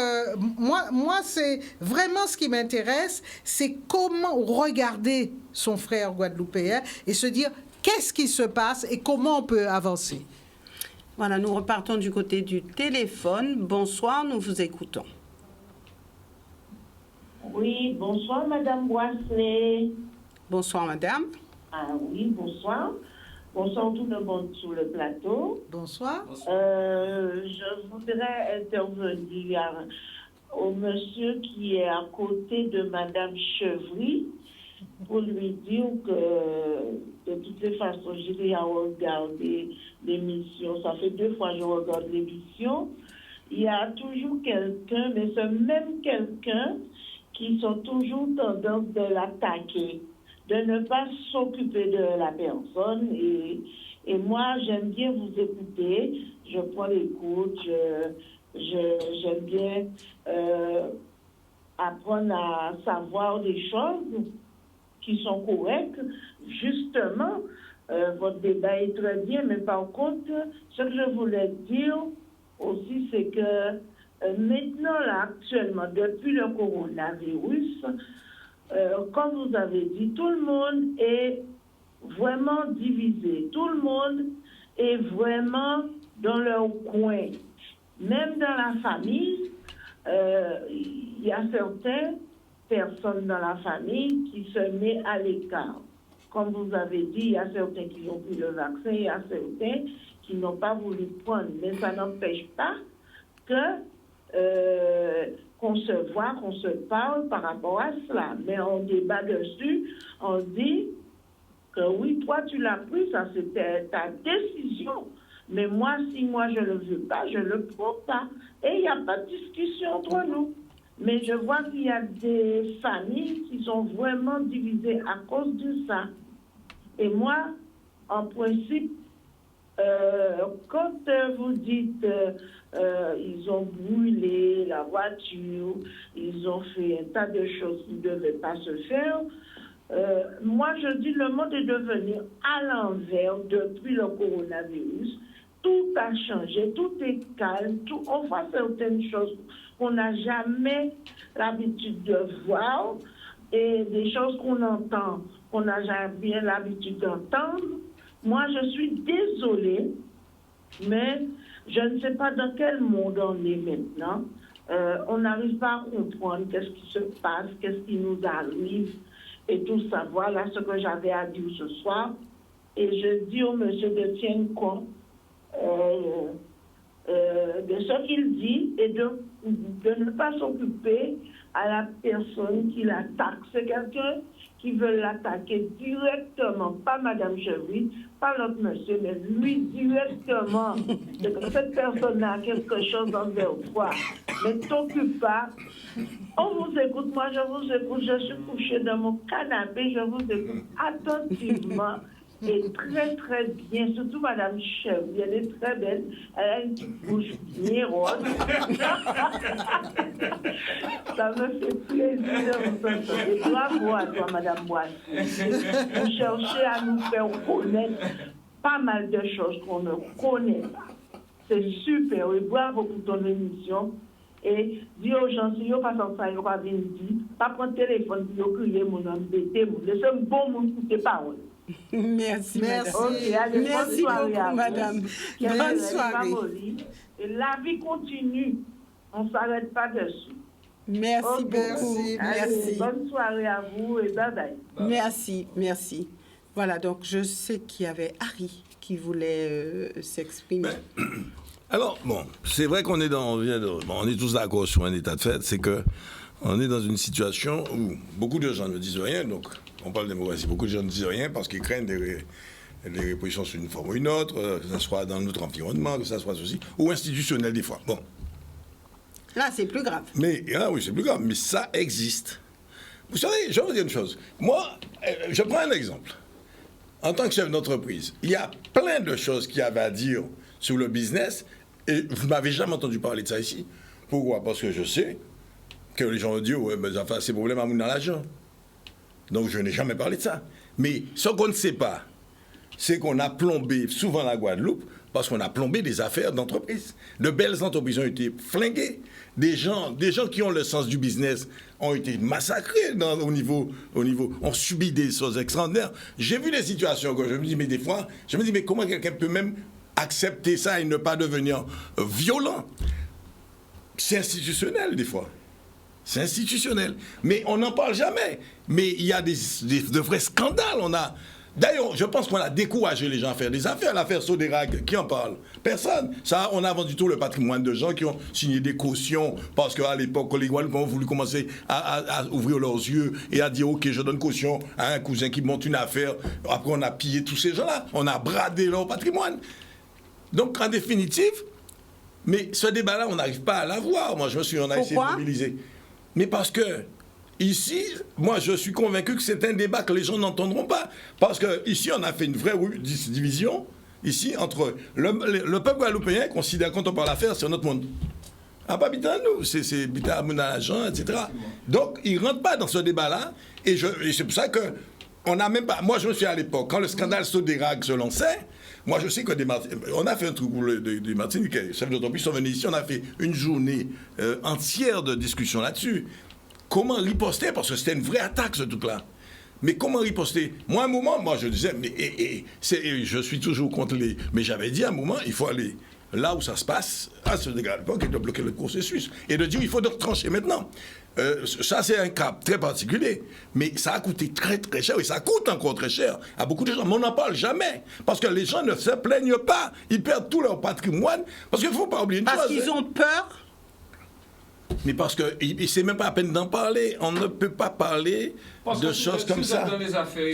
moi, c'est vraiment ce qui m'intéresse, c'est comment regarder son frère guadeloupéen et se dire qu'est-ce qui se passe et comment on peut avancer. Voilà, nous repartons du côté du téléphone. Bonsoir, nous vous écoutons. Oui, bonsoir Madame Boisselet. Bonsoir Madame. Ah oui, bonsoir. Bonsoir tout le monde sur le plateau. Bonsoir. Je voudrais intervenir au monsieur qui est à côté de Madame Chevry pour lui dire que de toutes les façons, j'ai regardé l'émission. Ça fait 2 fois que je regarde l'émission. Il y a toujours quelqu'un, mais ce même quelqu'un qui sont toujours tendance de l'attaquer, de ne pas s'occuper de la personne. Et moi, j'aime bien vous écouter. Je prends l'écoute. J'aime bien apprendre à savoir des choses qui sont correctes. Justement, votre débat est très bien, mais par contre, ce que je voulais dire aussi, c'est que maintenant, là, actuellement, depuis le coronavirus, comme vous avez dit, tout le monde est vraiment divisé. Tout le monde est vraiment dans leur coin. Même dans la famille, il y a certaines personnes dans la famille qui se mettent à l'écart. Comme vous avez dit, il y a certains qui ont pris le vaccin, il y a certains qui n'ont pas voulu prendre. Mais ça n'empêche pas qu'on se voit, qu'on se parle par rapport à cela. Mais on débat dessus, on dit que oui, toi tu l'as pris, ça c'était ta décision. Mais moi, si moi je ne le veux pas, je ne le prends pas. Et il n'y a pas de discussion entre nous. Mais je vois qu'il y a des familles qui sont vraiment divisées à cause de ça. Et moi, en principe, quand vous dites ils ont brûlé la voiture, ils ont fait un tas de choses qui ne devaient pas se faire, moi je dis le monde est devenu à l'envers depuis le coronavirus. Tout a changé, tout est calme, on voit certaines choses qu'on n'a jamais l'habitude de voir et des choses qu'on entend, qu'on n'a jamais l'habitude d'entendre. Moi, je suis désolée, mais je ne sais pas dans quel monde on est maintenant. On n'arrive pas à comprendre qu'est-ce qui se passe, qu'est-ce qui nous arrive et tout ça. Voilà ce que j'avais à dire ce soir. Et je dis au monsieur de tienne compte de ce qu'il dit et de ne pas s'occuper à la personne qui l'attaque. C'est quelqu'un qui veut l'attaquer directement, pas Madame Chevry, pas l'autre monsieur, mais lui directement. Cette personne a quelque chose envers toi. Ne t'occupe pas. On vous écoute, moi je vous écoute, je suis couchée dans mon canapé, je vous écoute attentivement. Et très, très bien. Surtout Madame Chevry, elle est très belle. Elle a une petite bouche bien rose. Ça me fait plaisir de vous entendre. Et bravo à toi, Madame Boisselet. Vous cherchez à nous faire connaître pas mal de choses qu'on ne connaît pas. C'est super. Et bravo pour ton émission. Et dis aux gens, si vous passez ça, vous pas venir dire, pas prendre le téléphone, vous crier, mon embêté, vous laissez un bon monde pour tes paroles. Merci, madame. Okay, allez, merci beaucoup, madame. Bonne soirée. Et la vie continue. On ne s'arrête pas dessus. Merci beaucoup. Allez, merci. Bonne soirée à vous et bye bye. Merci, merci. Voilà, donc je sais qu'il y avait Harry qui voulait s'exprimer. Alors, bon, c'est vrai qu'on est on est tous d'accord sur un état de fait, c'est que on est dans une situation où beaucoup de gens ne disent rien, donc on parle de démocratie, beaucoup de gens ne disent rien parce qu'ils craignent des répressions sous une forme ou une autre, que ce soit dans notre environnement, que ce soit ceci, ou institutionnel des fois. Bon. Là, c'est plus grave. Mais, oui, c'est plus grave, mais ça existe. Vous savez, je vais vous dire une chose. Moi, je prends un exemple. En tant que chef d'entreprise, il y a plein de choses qu'il y avait à dire sur le business, et vous ne m'avez jamais entendu parler de ça ici. Pourquoi? Parce que je sais que les gens ont dit, ouais, mais enfin, c'est problème à mon dans l'argent. Donc je n'ai jamais parlé de ça. Mais ce qu'on ne sait pas, c'est qu'on a plombé souvent la Guadeloupe parce qu'on a plombé des affaires d'entreprise. De belles entreprises ont été flinguées. Des gens qui ont le sens du business ont été massacrés au niveau. On subit des choses extraordinaires. J'ai vu des situations que je me dis, mais des fois, mais comment quelqu'un peut même accepter ça et ne pas devenir violent? C'est institutionnel, des fois. C'est institutionnel. Mais on n'en parle jamais. Mais il y a de vrais scandales. D'ailleurs, je pense qu'on a découragé les gens à faire des affaires. L'affaire Soderac, qui en parle? Personne. Ça, on a vendu tout le patrimoine de gens qui ont signé des cautions parce qu'à l'époque, les Guadeloupéens ont voulu commencer à ouvrir leurs yeux et à dire, OK, je donne caution à un cousin qui monte une affaire. Après, on a pillé tous ces gens-là. On a bradé leur patrimoine. Donc, en définitive, mais ce débat-là, on n'arrive pas à l'avoir. Moi, on a essayé de mobiliser. Mais parce que ici, moi, je suis convaincu que c'est un débat que les gens n'entendront pas. Parce qu'ici, on a fait une vraie division, ici, entre le peuple guadeloupéen considère, quand on parle d'affaires, c'est notre monde. Ah, pas habitant nous, c'est habitant à mon agent, etc. Donc, ils ne rentrent pas dans ce débat-là. Et c'est pour ça que on n'a même pas... Moi, je me suis à l'époque, quand le scandale Soderac se lançait, moi, je sais que on a fait un truc pour des Martiniquais, chefs d'entreprise sont venus ici, on a fait une journée entière de discussion là-dessus. Comment riposter? Parce que c'était une vraie attaque, ce truc-là. Mais comment riposter? Moi, à un moment, je disais, je suis toujours contre les... Mais j'avais dit à un moment, il faut aller là où ça se passe, à ce dégât et de bloquer le processus. Et de dire, il faut donc trancher maintenant. Ça, c'est un cas très particulier. Mais ça a coûté très, très cher. Et ça coûte encore très cher à beaucoup de gens. Mais on n'en parle jamais. Parce que les gens ne se plaignent pas. Ils perdent tout leur patrimoine. Parce qu'il ne faut pas oublier une chose. Parce qu'ils ont peur. Mais parce que c'est même pas la peine d'en parler. On ne peut pas parler de choses comme ça.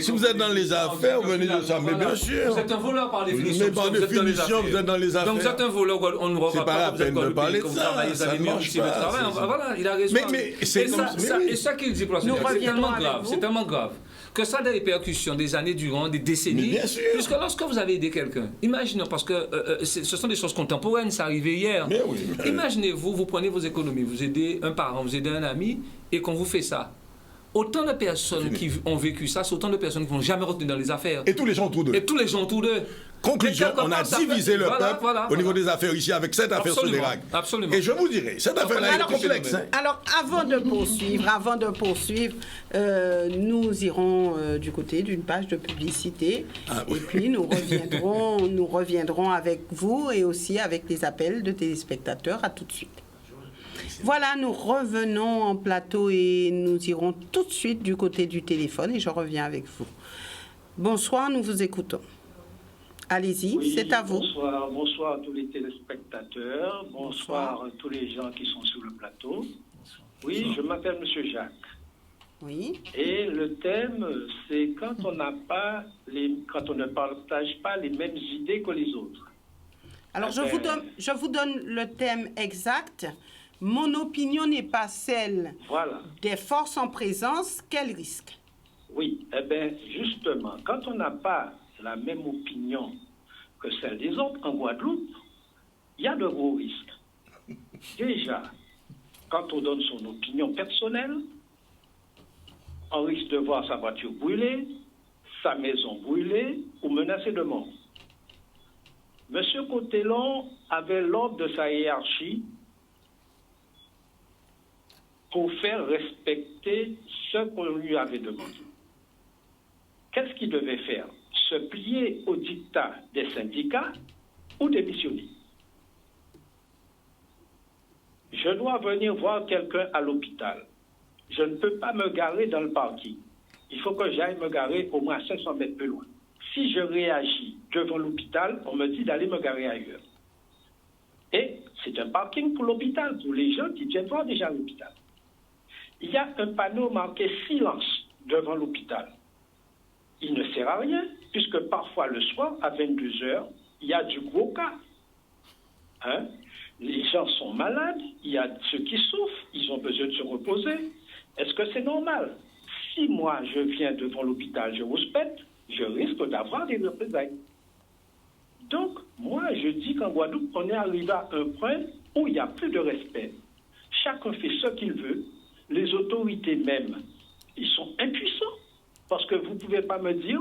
Si vous êtes dans les affaires, vous venez de ça. Mais bien sûr. Vous êtes un voleur par définition. Mais par définition, vous êtes dans les affaires. Donc vous êtes un voleur, on ne voit pas. C'est pas la peine de parler de ça. Ça ne marche pas. Voilà, il a raison. Mais c'est comme ça. Et ça qu'il dit, c'est tellement grave. C'est tellement grave. Que ça a des répercussions des années durant, des décennies. Mais bien sûr. Puisque lorsque vous avez aidé quelqu'un, imaginez, parce que ce sont des choses contemporaines, ça arrivait hier. Mais oui. Imaginez-vous, vous prenez vos économies, vous aidez un parent, vous aidez un ami, et qu'on vous fait ça. Autant de personnes qui ont vécu ça, c'est autant de personnes qui ne vont jamais retenir dans les affaires. Et tous les gens autour d'eux. Et tous les gens autour d'eux. Conclusion, on a divisé le peuple au niveau des affaires ici avec cette affaire Soderac. Absolument. Et je vous dirai, cette affaire-là est complexe. Alors, avant de poursuivre, nous irons du côté d'une page de publicité. Et puis, nous reviendrons avec vous et aussi avec des appels de téléspectateurs. À tout de suite. Voilà, nous revenons en plateau et nous irons tout de suite du côté du téléphone et je reviens avec vous. Bonsoir, nous vous écoutons. Allez-y, oui, c'est à vous. Bonsoir à tous les téléspectateurs, bonsoir à tous les gens qui sont sur le plateau. Oui, je m'appelle M. Jacques. Oui. Et le thème, c'est quand on ne partage pas les mêmes idées que les autres. Alors, je vous donne le thème exact. Mon opinion n'est pas celle des forces en présence. Quel risque? Oui, eh bien, justement, quand on n'a pas la même opinion que celle des autres en Guadeloupe, il y a de gros risques. Déjà, quand on donne son opinion personnelle, on risque de voir sa voiture brûler, sa maison brûler ou menacée de mort. M. Cotellon avait l'ordre de sa hiérarchie pour faire respecter ce qu'on lui avait demandé. Qu'est-ce qu'il devait faire? Se plier au dictat des syndicats ou démissionner? Je dois venir voir quelqu'un à l'hôpital. Je ne peux pas me garer dans le parking. Il faut que j'aille me garer au moins 500 mètres plus loin. Si je réagis devant l'hôpital, on me dit d'aller me garer ailleurs. Et c'est un parking pour l'hôpital, pour les gens qui viennent voir déjà l'hôpital. Il y a un panneau marqué « Silence » devant l'hôpital. Il ne sert à rien, puisque parfois le soir, à 22h, il y a du gros cas. Hein? Les gens sont malades, il y a ceux qui souffrent, ils ont besoin de se reposer. Est-ce que c'est normal? Si moi, je viens devant l'hôpital, je respecte, je risque d'avoir des représailles. Donc, moi, je dis qu'en Guadeloupe, on est arrivé à un point où il n'y a plus de respect. Chacun fait ce qu'il veut. les autorités même, ils sont impuissants. Parce que vous ne pouvez pas me dire,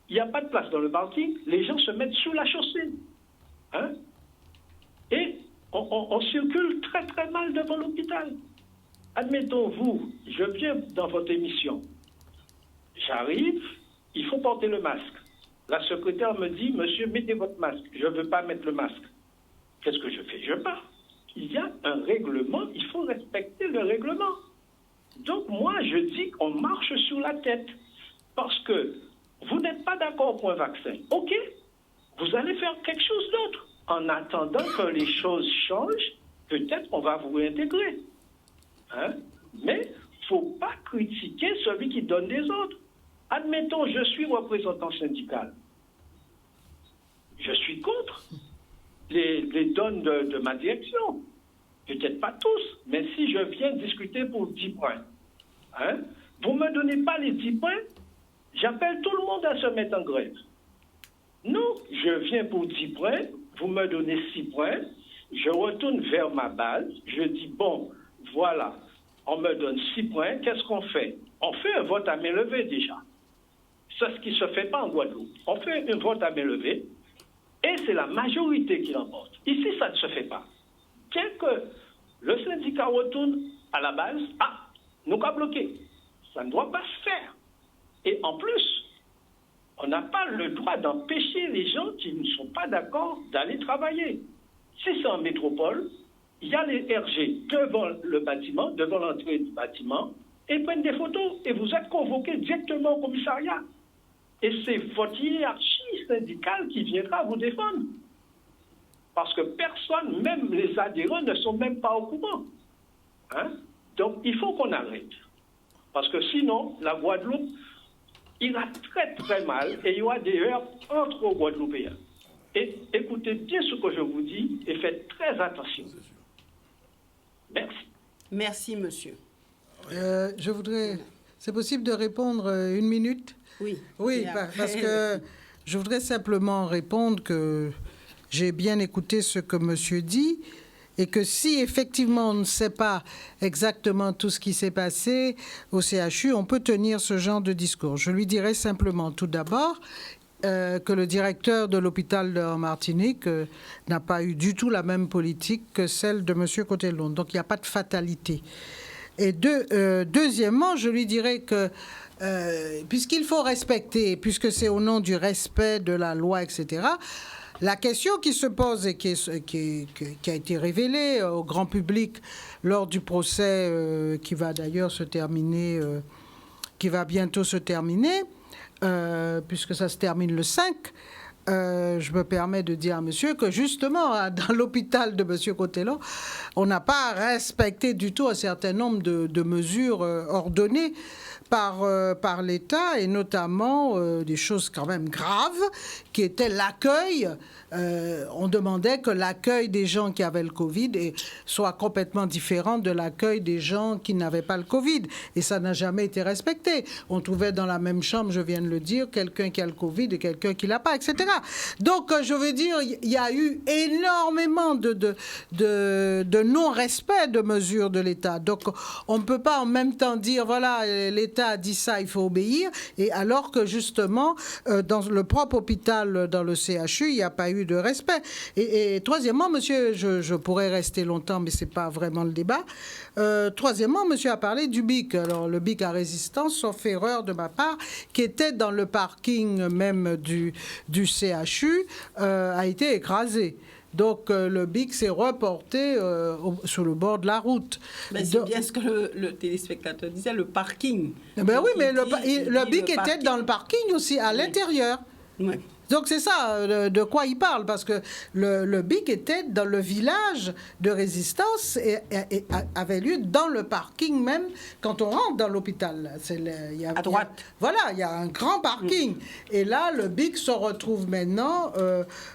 il n'y a pas de place dans le parking, les gens se mettent sous la chaussée. Hein? Et on circule très très mal devant l'hôpital. Admettons, vous, je viens dans votre émission, j'arrive, il faut porter le masque. La secrétaire me dit, monsieur, mettez votre masque. Je ne veux pas mettre le masque. Qu'est-ce que je fais? Je pars. Il y a un règlement, il faut respecter le règlement. Donc moi, je dis qu'on marche sur la tête. Parce que vous n'êtes pas d'accord pour un vaccin. OK, vous allez faire quelque chose d'autre. En attendant que les choses changent, peut-être on va vous réintégrer. Hein? Mais il ne faut pas critiquer celui qui donne des ordres. Admettons, je suis représentant syndical. Je suis contre les donnes de ma direction. Peut-être pas tous, mais si je viens discuter pour 10 points, hein, vous ne me donnez pas les 10 points, j'appelle tout le monde à se mettre en grève. Non, je viens pour 10 points, vous me donnez 6 points, je retourne vers ma base, je dis, bon, voilà, on me donne 6 points, qu'est-ce qu'on fait? On fait un vote à main levée déjà. C'est ce qui ne se fait pas en Guadeloupe. On fait un vote à main levée et c'est la majorité qui l'emporte. Ici, ça ne se fait pas. Dès que le syndicat retourne à la base, nous avons bloqué. Ça ne doit pas se faire. Et en plus, on n'a pas le droit d'empêcher les gens qui ne sont pas d'accord d'aller travailler. Si c'est en métropole, il y a les RG devant le bâtiment, devant l'entrée du bâtiment, et ils prennent des photos et vous êtes convoqués directement au commissariat. Et c'est votre hiérarchie syndicale qui viendra vous défendre. Parce que personne, même les adhérents, ne sont même pas au courant. Hein? Donc, il faut qu'on arrête. Parce que sinon, la Guadeloupe ira très très mal et il y aura des heurts entre Guadeloupéens. Et écoutez bien ce que je vous dis et faites très attention. Merci. Merci, monsieur. Je voudrais... C'est possible de répondre 1 minute? Oui. Oui, parce que je voudrais simplement répondre que j'ai bien écouté ce que monsieur dit et que si effectivement on ne sait pas exactement tout ce qui s'est passé au CHU, on peut tenir ce genre de discours. Je lui dirais simplement tout d'abord que le directeur de l'hôpital de Martinique n'a pas eu du tout la même politique que celle de monsieur Cotellon. Donc il n'y a pas de fatalité. Et deuxièmement, je lui dirais que puisqu'il faut respecter, puisque c'est au nom du respect de la loi, etc., la question qui se pose et qui a été révélée au grand public lors du procès qui va d'ailleurs se terminer, qui va bientôt se terminer, puisque ça se termine le 5, je me permets de dire à monsieur que justement, dans l'hôpital de monsieur Cotellon, on n'a pas respecté du tout un certain nombre de mesures ordonnées par l'État, et notamment des choses quand même graves, qui étaient l'accueil. On demandait que l'accueil des gens qui avaient le Covid soit complètement différent de l'accueil des gens qui n'avaient pas le Covid. Et ça n'a jamais été respecté. On trouvait dans la même chambre, je viens de le dire, quelqu'un qui a le Covid et quelqu'un qui l'a pas, etc. Donc, je veux dire, il y a eu énormément de non-respect de mesures de l'État. Donc, on ne peut pas en même temps dire, voilà, l'État a dit ça, il faut obéir, et alors que justement, dans le propre hôpital, dans le CHU, il n'y a pas eu de respect. Et troisièmement, monsieur, je pourrais rester longtemps, mais ce n'est pas vraiment le débat. Troisièmement, monsieur a parlé du BIC. Alors, le BIC à Résistance, sauf erreur de ma part, qui était dans le parking même du CHU, a été écrasé. Donc, le BIC s'est reporté sur le bord de la route. Mais c'est bien ce que le téléspectateur disait, le parking. Ben oui, mais le BIC était dans le parking aussi, à l'intérieur. Oui. Donc c'est ça de quoi il parle, parce que le BIC était dans le village de Résistance et avait lieu dans le parking même quand on rentre dans l'hôpital. À droite. Voilà, il y a un grand parking. Et là, le BIC se retrouve maintenant...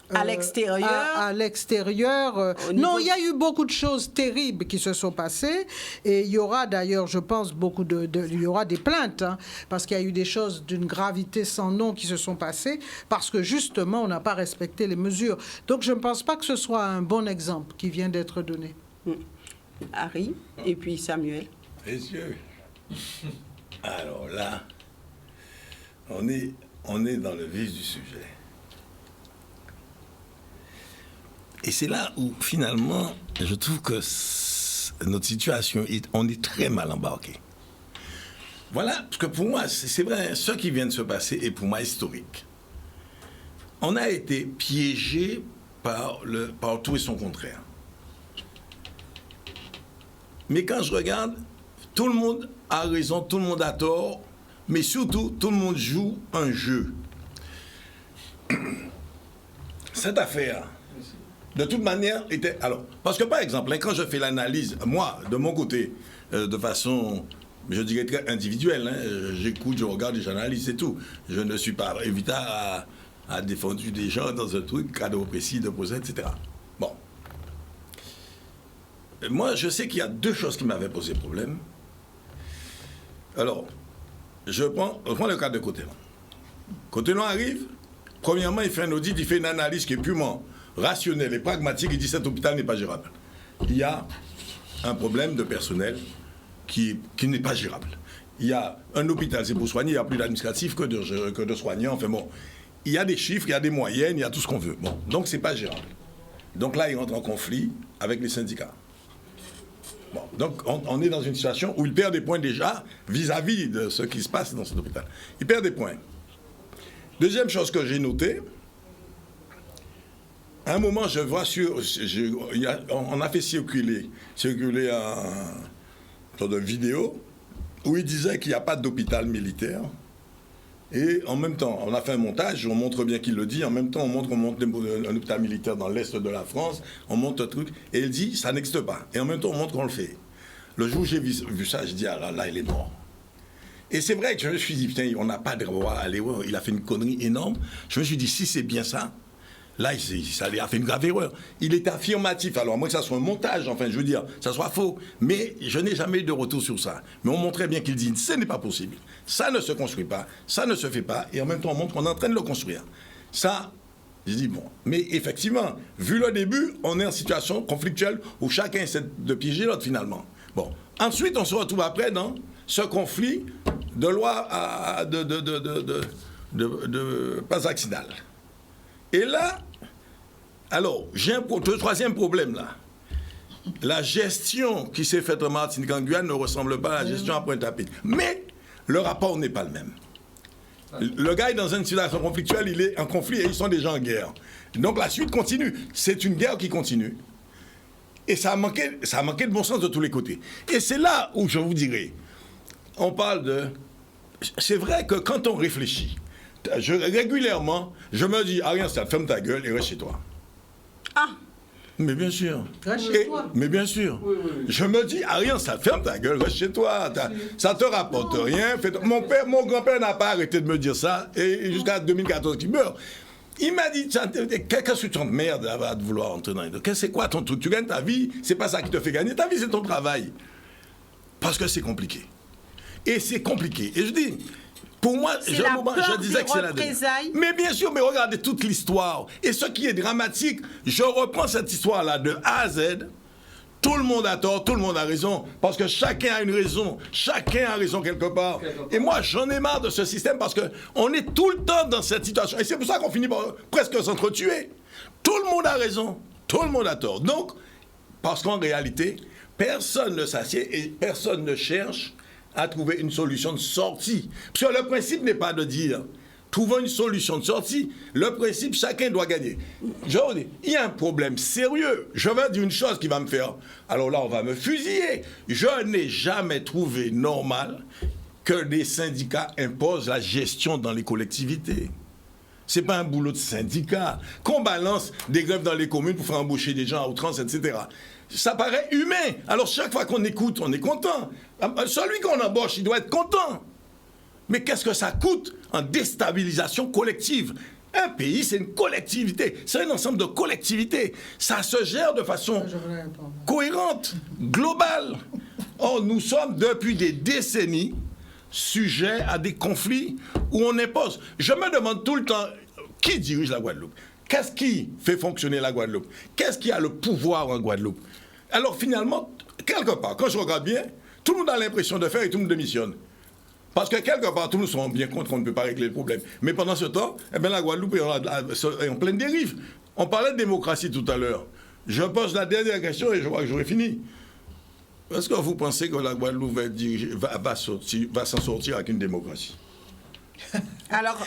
à l'extérieur. À l'extérieur. Non, il y a eu beaucoup de choses terribles qui se sont passées. Et il y aura d'ailleurs, je pense, il y aura des plaintes, hein, parce qu'il y a eu des choses d'une gravité sans nom qui se sont passées, parce que justement, on n'a pas respecté les mesures. Donc, je ne pense pas que ce soit un bon exemple qui vient d'être donné. Harry, et puis Samuel. Messieurs, alors là, on est dans le vif du sujet. Et c'est là où, finalement, je trouve que notre situation, on est très mal embarqué. Voilà, parce que pour moi, c'est vrai, ce qui vient de se passer est pour moi historique. On a été piégé par tout et son contraire. Mais quand je regarde, tout le monde a raison, tout le monde a tort, mais surtout, tout le monde joue un jeu. Cette affaire, de toute manière, était... Alors, parce que par exemple, quand je fais l'analyse, moi, de mon côté, de façon, je dirais très individuelle, j'écoute, je regarde et j'analyse, c'est tout. Je ne suis pas Evita à défendre des gens dans un truc, cadre précis, de poser, etc. Bon. Moi, je sais qu'il y a deux choses qui m'avaient posé problème. Alors, je prends le cas de Cotellon. Cotellon arrive, premièrement, il fait un audit, il fait une analyse qui est purement rationnelle et pragmatique, il dit cet hôpital n'est pas gérable. Il y a un problème de personnel qui n'est pas gérable. Il y a un hôpital, c'est pour soigner, il y a plus d'administratifs que de soignants, enfin bon. Il y a des chiffres, il y a des moyennes, il y a tout ce qu'on veut. Bon, donc c'est pas gérable. Donc là, il rentre en conflit avec les syndicats. Bon, donc on est dans une situation où il perd des points déjà vis-à-vis de ce qui se passe dans cet hôpital. Il perd des points. Deuxième chose que j'ai notée, à un moment, je vois on a fait circuler un sorte de vidéo où il disait qu'il n'y a pas d'hôpital militaire. Et en même temps, on a fait un montage, on montre bien qu'il le dit, en même temps on montre un hôpital militaire dans l'est de la France, on montre un truc, et il dit ça n'existe pas. Et en même temps on montre qu'on le fait. Le jour où j'ai vu ça, je dis ah là, il est mort. Et c'est vrai que je me suis dit, putain, on n'a pas de droit à l'erreur, il a fait une connerie énorme. Je me suis dit, si c'est bien ça, là, ça a fait une grave erreur. Il est affirmatif, alors à moins que ça soit un montage, enfin, je veux dire, ça soit faux. Mais je n'ai jamais eu de retour sur ça. Mais on montrait bien qu'il dit, ce n'est pas possible. Ça ne se construit pas, ça ne se fait pas. Et en même temps, on montre qu'on est en train de le construire. Ça, je dis, bon. Mais effectivement, vu le début, on est en situation conflictuelle où chacun essaie de piéger l'autre, finalement. Bon. Ensuite, on se retrouve après dans ce conflit de loi de pas vaccinal. Et là, alors, j'ai un troisième problème là. La gestion qui s'est faite en Martinique en Guyane ne ressemble pas à la gestion à Pointe-à-Pitre. Mais le rapport n'est pas le même. Le gars est dans une situation conflictuelle, il est en conflit et ils sont déjà en guerre. Donc la suite continue. C'est une guerre qui continue. Et ça a manqué de bon sens de tous les côtés. Et c'est là où je vous dirais, on parle de... C'est vrai que quand on réfléchit, régulièrement, je me dis, Ariane Stade, ferme ta gueule et reste chez toi. Ah! Mais bien sûr. Reste chez toi. Mais bien sûr. Oui. Je me dis, Ariane Stade, ferme ta gueule, reste chez toi. Ça te rapporte rien. Mon grand-père n'a pas arrêté de me dire ça, et jusqu'à 2014 qu'il meurt. Il m'a dit, qu'est-ce que tu te merdes à vouloir entrer dans les deux? C'est quoi ton truc? Tu gagnes ta vie, c'est pas ça qui te fait gagner. Ta vie, c'est ton travail. Parce que c'est compliqué. Et c'est compliqué. Et je dis... Pour moi, je disais que c'est la dernière. Mais bien sûr, mais regardez toute l'histoire. Et ce qui est dramatique, je reprends cette histoire-là de A à Z. Tout le monde a tort, tout le monde a raison. Parce que chacun a une raison. Chacun a raison quelque part. Et moi, j'en ai marre de ce système parce qu'on est tout le temps dans cette situation. Et c'est pour ça qu'on finit par presque s'entretuer. Tout le monde a raison. Tout le monde a tort. Donc, parce qu'en réalité, personne ne s'assied et personne ne cherche à trouver une solution de sortie. Parce que le principe n'est pas de dire trouvons une solution de sortie. Le principe, chacun doit gagner. Je veux dire, il y a un problème sérieux. Je vais dire une chose qui va me faire... Alors là, on va me fusiller. Je n'ai jamais trouvé normal que des syndicats imposent la gestion dans les collectivités. C'est pas un boulot de syndicat. Qu'on balance des grèves dans les communes pour faire embaucher des gens à outrance, etc. Ça paraît humain. Alors chaque fois qu'on écoute, on est content. Celui qu'on embauche, il doit être content. Mais qu'est-ce que ça coûte en déstabilisation collective? Un pays, c'est une collectivité. C'est un ensemble de collectivités. Ça se gère de façon cohérente, globale. Or, nous sommes depuis des décennies sujets à des conflits où on impose. Je me demande tout le temps, qui dirige la Guadeloupe? Qu'est-ce qui fait fonctionner la Guadeloupe? Qu'est-ce qui a le pouvoir en Guadeloupe? Alors finalement, quelque part, quand je regarde bien, Tout le monde a l'impression de faire et tout le monde démissionne. Parce que quelque part, tout le monde sont bien contre, on ne peut pas régler le problème. Mais pendant ce temps, eh bien, la Guadeloupe est en pleine dérive. On parlait de démocratie tout à l'heure. Je pose la dernière question et je crois que j'aurai fini. Est-ce que vous pensez que la Guadeloupe va s'en sortir avec une démocratie? Alors, je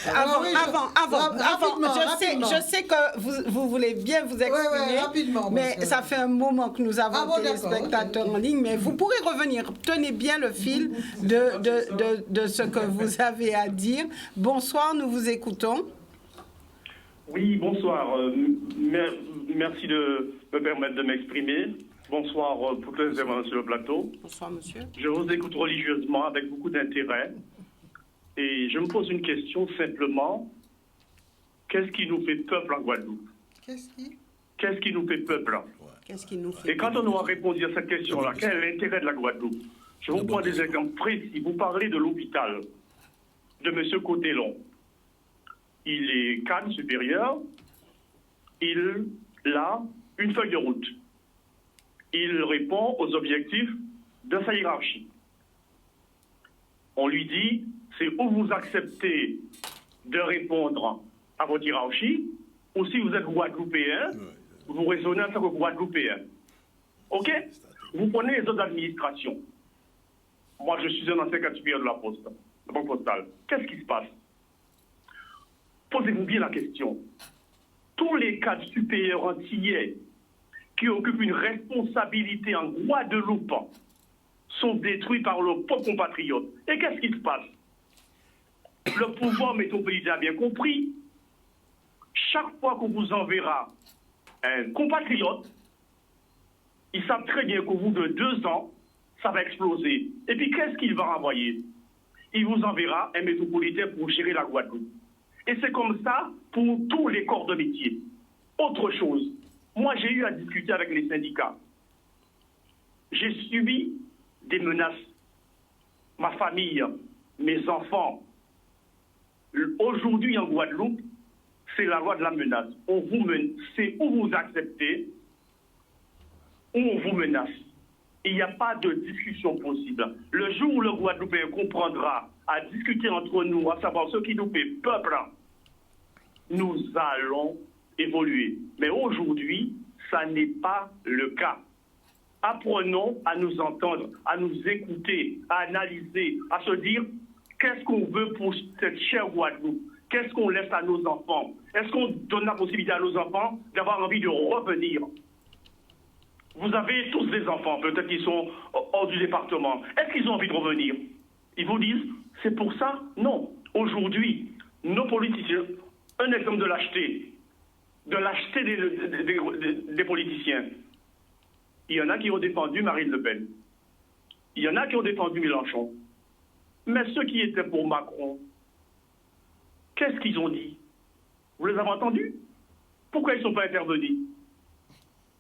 sais que vous voulez bien vous exprimer, rapidement, mais ça fait un moment que nous avons des spectateurs en ligne, mais vous pourrez revenir. Tenez bien le fil de ce que vous avez à dire. Bonsoir, nous vous écoutons. Oui, bonsoir. Merci de me permettre de m'exprimer. Bonsoir pour tous les intervenants sur le plateau. Bonsoir, monsieur. Je vous écoute religieusement avec beaucoup d'intérêt. Et je me pose une question simplement. Qu'est-ce qui nous fait peuple en Guadeloupe? Qu'est-ce qui nous fait peuple? Qu'est-ce qui nous fait? Et quand on aura répondu à cette question-là, quel est l'intérêt de la Guadeloupe? Je vous prends des exemples précis. Vous parlez de l'hôpital de M. Cotellon. Il est cadre supérieur. Il a une feuille de route. Il répond aux objectifs de sa hiérarchie. On lui dit, c'est où vous acceptez de répondre à votre hiérarchie, ou si vous êtes Guadeloupéen, vous raisonnez en tant que Guadeloupéen. OK? Vous prenez les autres administrations. Moi, je suis un ancien cadre supérieur de la Poste, la Banque Postale. Qu'est-ce qui se passe? Posez-vous bien la question. Tous les cadres supérieurs antillais qui occupent une responsabilité en Guadeloupe sont détruits par leurs propres compatriotes. Et qu'est-ce qui se passe? Le pouvoir métropolitain a bien compris. Chaque fois qu'on vous enverra un compatriote, ils savent très bien qu'au bout de 2 ans, ça va exploser. Et puis qu'est-ce qu'il va envoyer? Il vous enverra un métropolitain pour gérer la Guadeloupe. Et c'est comme ça pour tous les corps de métier. Autre chose, moi j'ai eu à discuter avec les syndicats. J'ai subi des menaces. Ma famille, mes enfants. Aujourd'hui en Guadeloupe, c'est la loi de la menace. C'est où vous acceptez, où on vous menace. Il n'y a pas de discussion possible. Le jour où le Guadeloupéen comprendra à discuter entre nous, à savoir ce qui nous fait peuple, nous allons évoluer. Mais aujourd'hui, ça n'est pas le cas. Apprenons à nous entendre, à nous écouter, à analyser, à se dire qu'est-ce qu'on veut pour cette chère Guadeloupe? Qu'est-ce qu'on laisse à nos enfants? Est-ce qu'on donne la possibilité à nos enfants d'avoir envie de revenir? Vous avez tous des enfants, peut-être qu'ils sont hors du département. Est-ce qu'ils ont envie de revenir? Ils vous disent, c'est pour ça? Non. Aujourd'hui, nos politiciens, un exemple de lâcheté des politiciens. Il y en a qui ont défendu Marine Le Pen. Il y en a qui ont défendu Mélenchon. Mais ceux qui étaient pour Macron, qu'est-ce qu'ils ont dit? Vous les avez entendus? Pourquoi ils ne sont pas intervenus?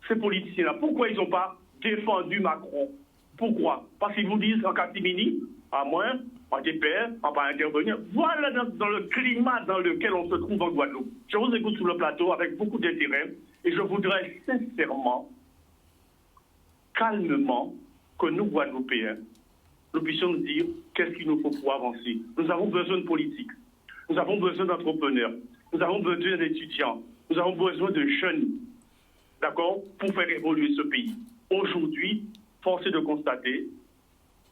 Ces politiciens-là, pourquoi ils n'ont pas défendu Macron? Pourquoi? Parce qu'ils vous disent en catimini, à moins, en TPR, on va pas intervenir. Voilà dans le climat dans lequel on se trouve en Guadeloupe. Je vous écoute sur le plateau avec beaucoup d'intérêt et je voudrais sincèrement, calmement, que nous, Guadeloupéens, nous puissions nous dire qu'est-ce qu'il nous faut pour avancer. Nous avons besoin de politique. Nous avons besoin d'entrepreneurs. Nous avons besoin d'étudiants. Nous avons besoin de jeunes, d'accord, pour faire évoluer ce pays. Aujourd'hui, force est de constater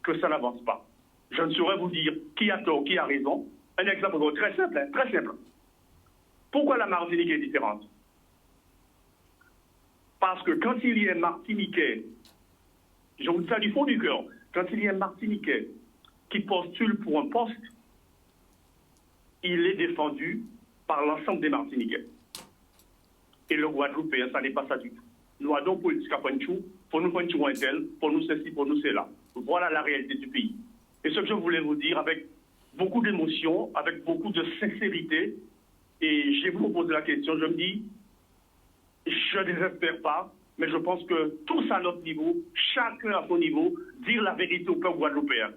que ça n'avance pas. Je ne saurais vous dire qui a tort, qui a raison. Un exemple très simple, hein, très simple. Pourquoi la Martinique est différente? Parce que quand il y a un Martiniquais, je vous dis ça du fond du cœur, quand il y a un Martiniquais qui postule pour un poste, il est défendu par l'ensemble des Martiniquais. Et le Guadeloupéen, ça n'est pas ça du tout. Nous avons politique à Panchou, pour nous Panchou un tel, pour nous ceci, pour nous cela. Voilà la réalité du pays. Et ce que je voulais vous dire avec beaucoup d'émotion, avec beaucoup de sincérité, et j'ai vous posé la question, je me dis, je ne désespère pas, mais je pense que tous à notre niveau, chacun à son niveau, dire la vérité au peuple guadeloupéen.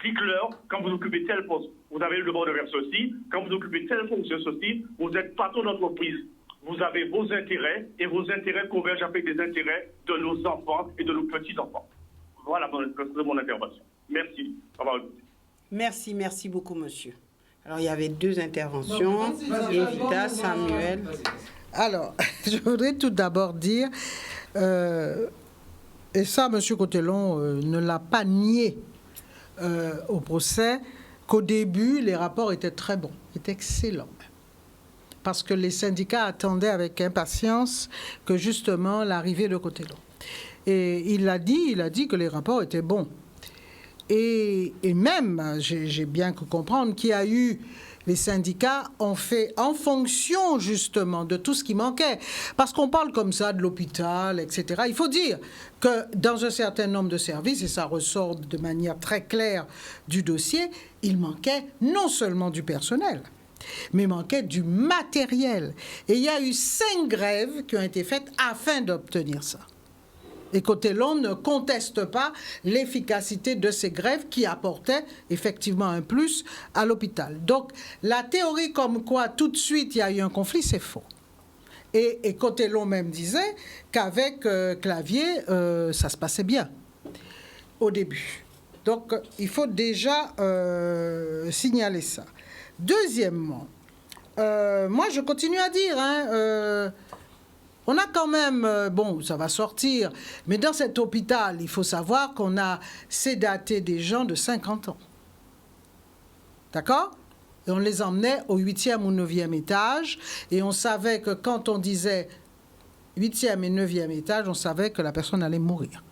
Dites-leur, quand vous occupez tel poste, vous avez le devoir de faire ceci, quand vous occupez telle fonction, ceci, vous êtes patron d'entreprise. Vous avez vos intérêts et vos intérêts convergent avec les intérêts de nos enfants et de nos petits-enfants. Voilà mon intervention. Merci. Merci beaucoup, monsieur. Alors, il y avait 2 interventions. Evita, Samuel. Alors, je voudrais tout d'abord dire, et ça, M. Cotellon ne l'a pas nié au procès, qu'au début, les rapports étaient très bons, étaient excellents. Parce que les syndicats attendaient avec impatience que justement l'arrivée de Cotellon. Et il a dit que les rapports étaient bons. Et même, j'ai bien pu comprendre qu'il y a eu, les syndicats ont fait en fonction justement de tout ce qui manquait. Parce qu'on parle comme ça de l'hôpital, etc. Il faut dire que dans un certain nombre de services, et ça ressort de manière très claire du dossier, il manquait non seulement du personnel, mais manquait du matériel. Et il y a eu 5 grèves qui ont été faites afin d'obtenir ça. Et Cotellon ne conteste pas l'efficacité de ces grèves qui apportaient effectivement un plus à l'hôpital. Donc la théorie comme quoi tout de suite il y a eu un conflit, c'est faux. Et Cotellon même disait qu'avec Clavier, ça se passait bien au début. Donc il faut déjà signaler ça. Deuxièmement, moi je continue à dire, on a quand même, bon, ça va sortir, mais dans cet hôpital, il faut savoir qu'on a sédaté des gens de 50 ans. D'accord? Et on les emmenait au 8e ou 9e étage, et on savait que quand on disait 8e et 9e étage, on savait que la personne allait mourir.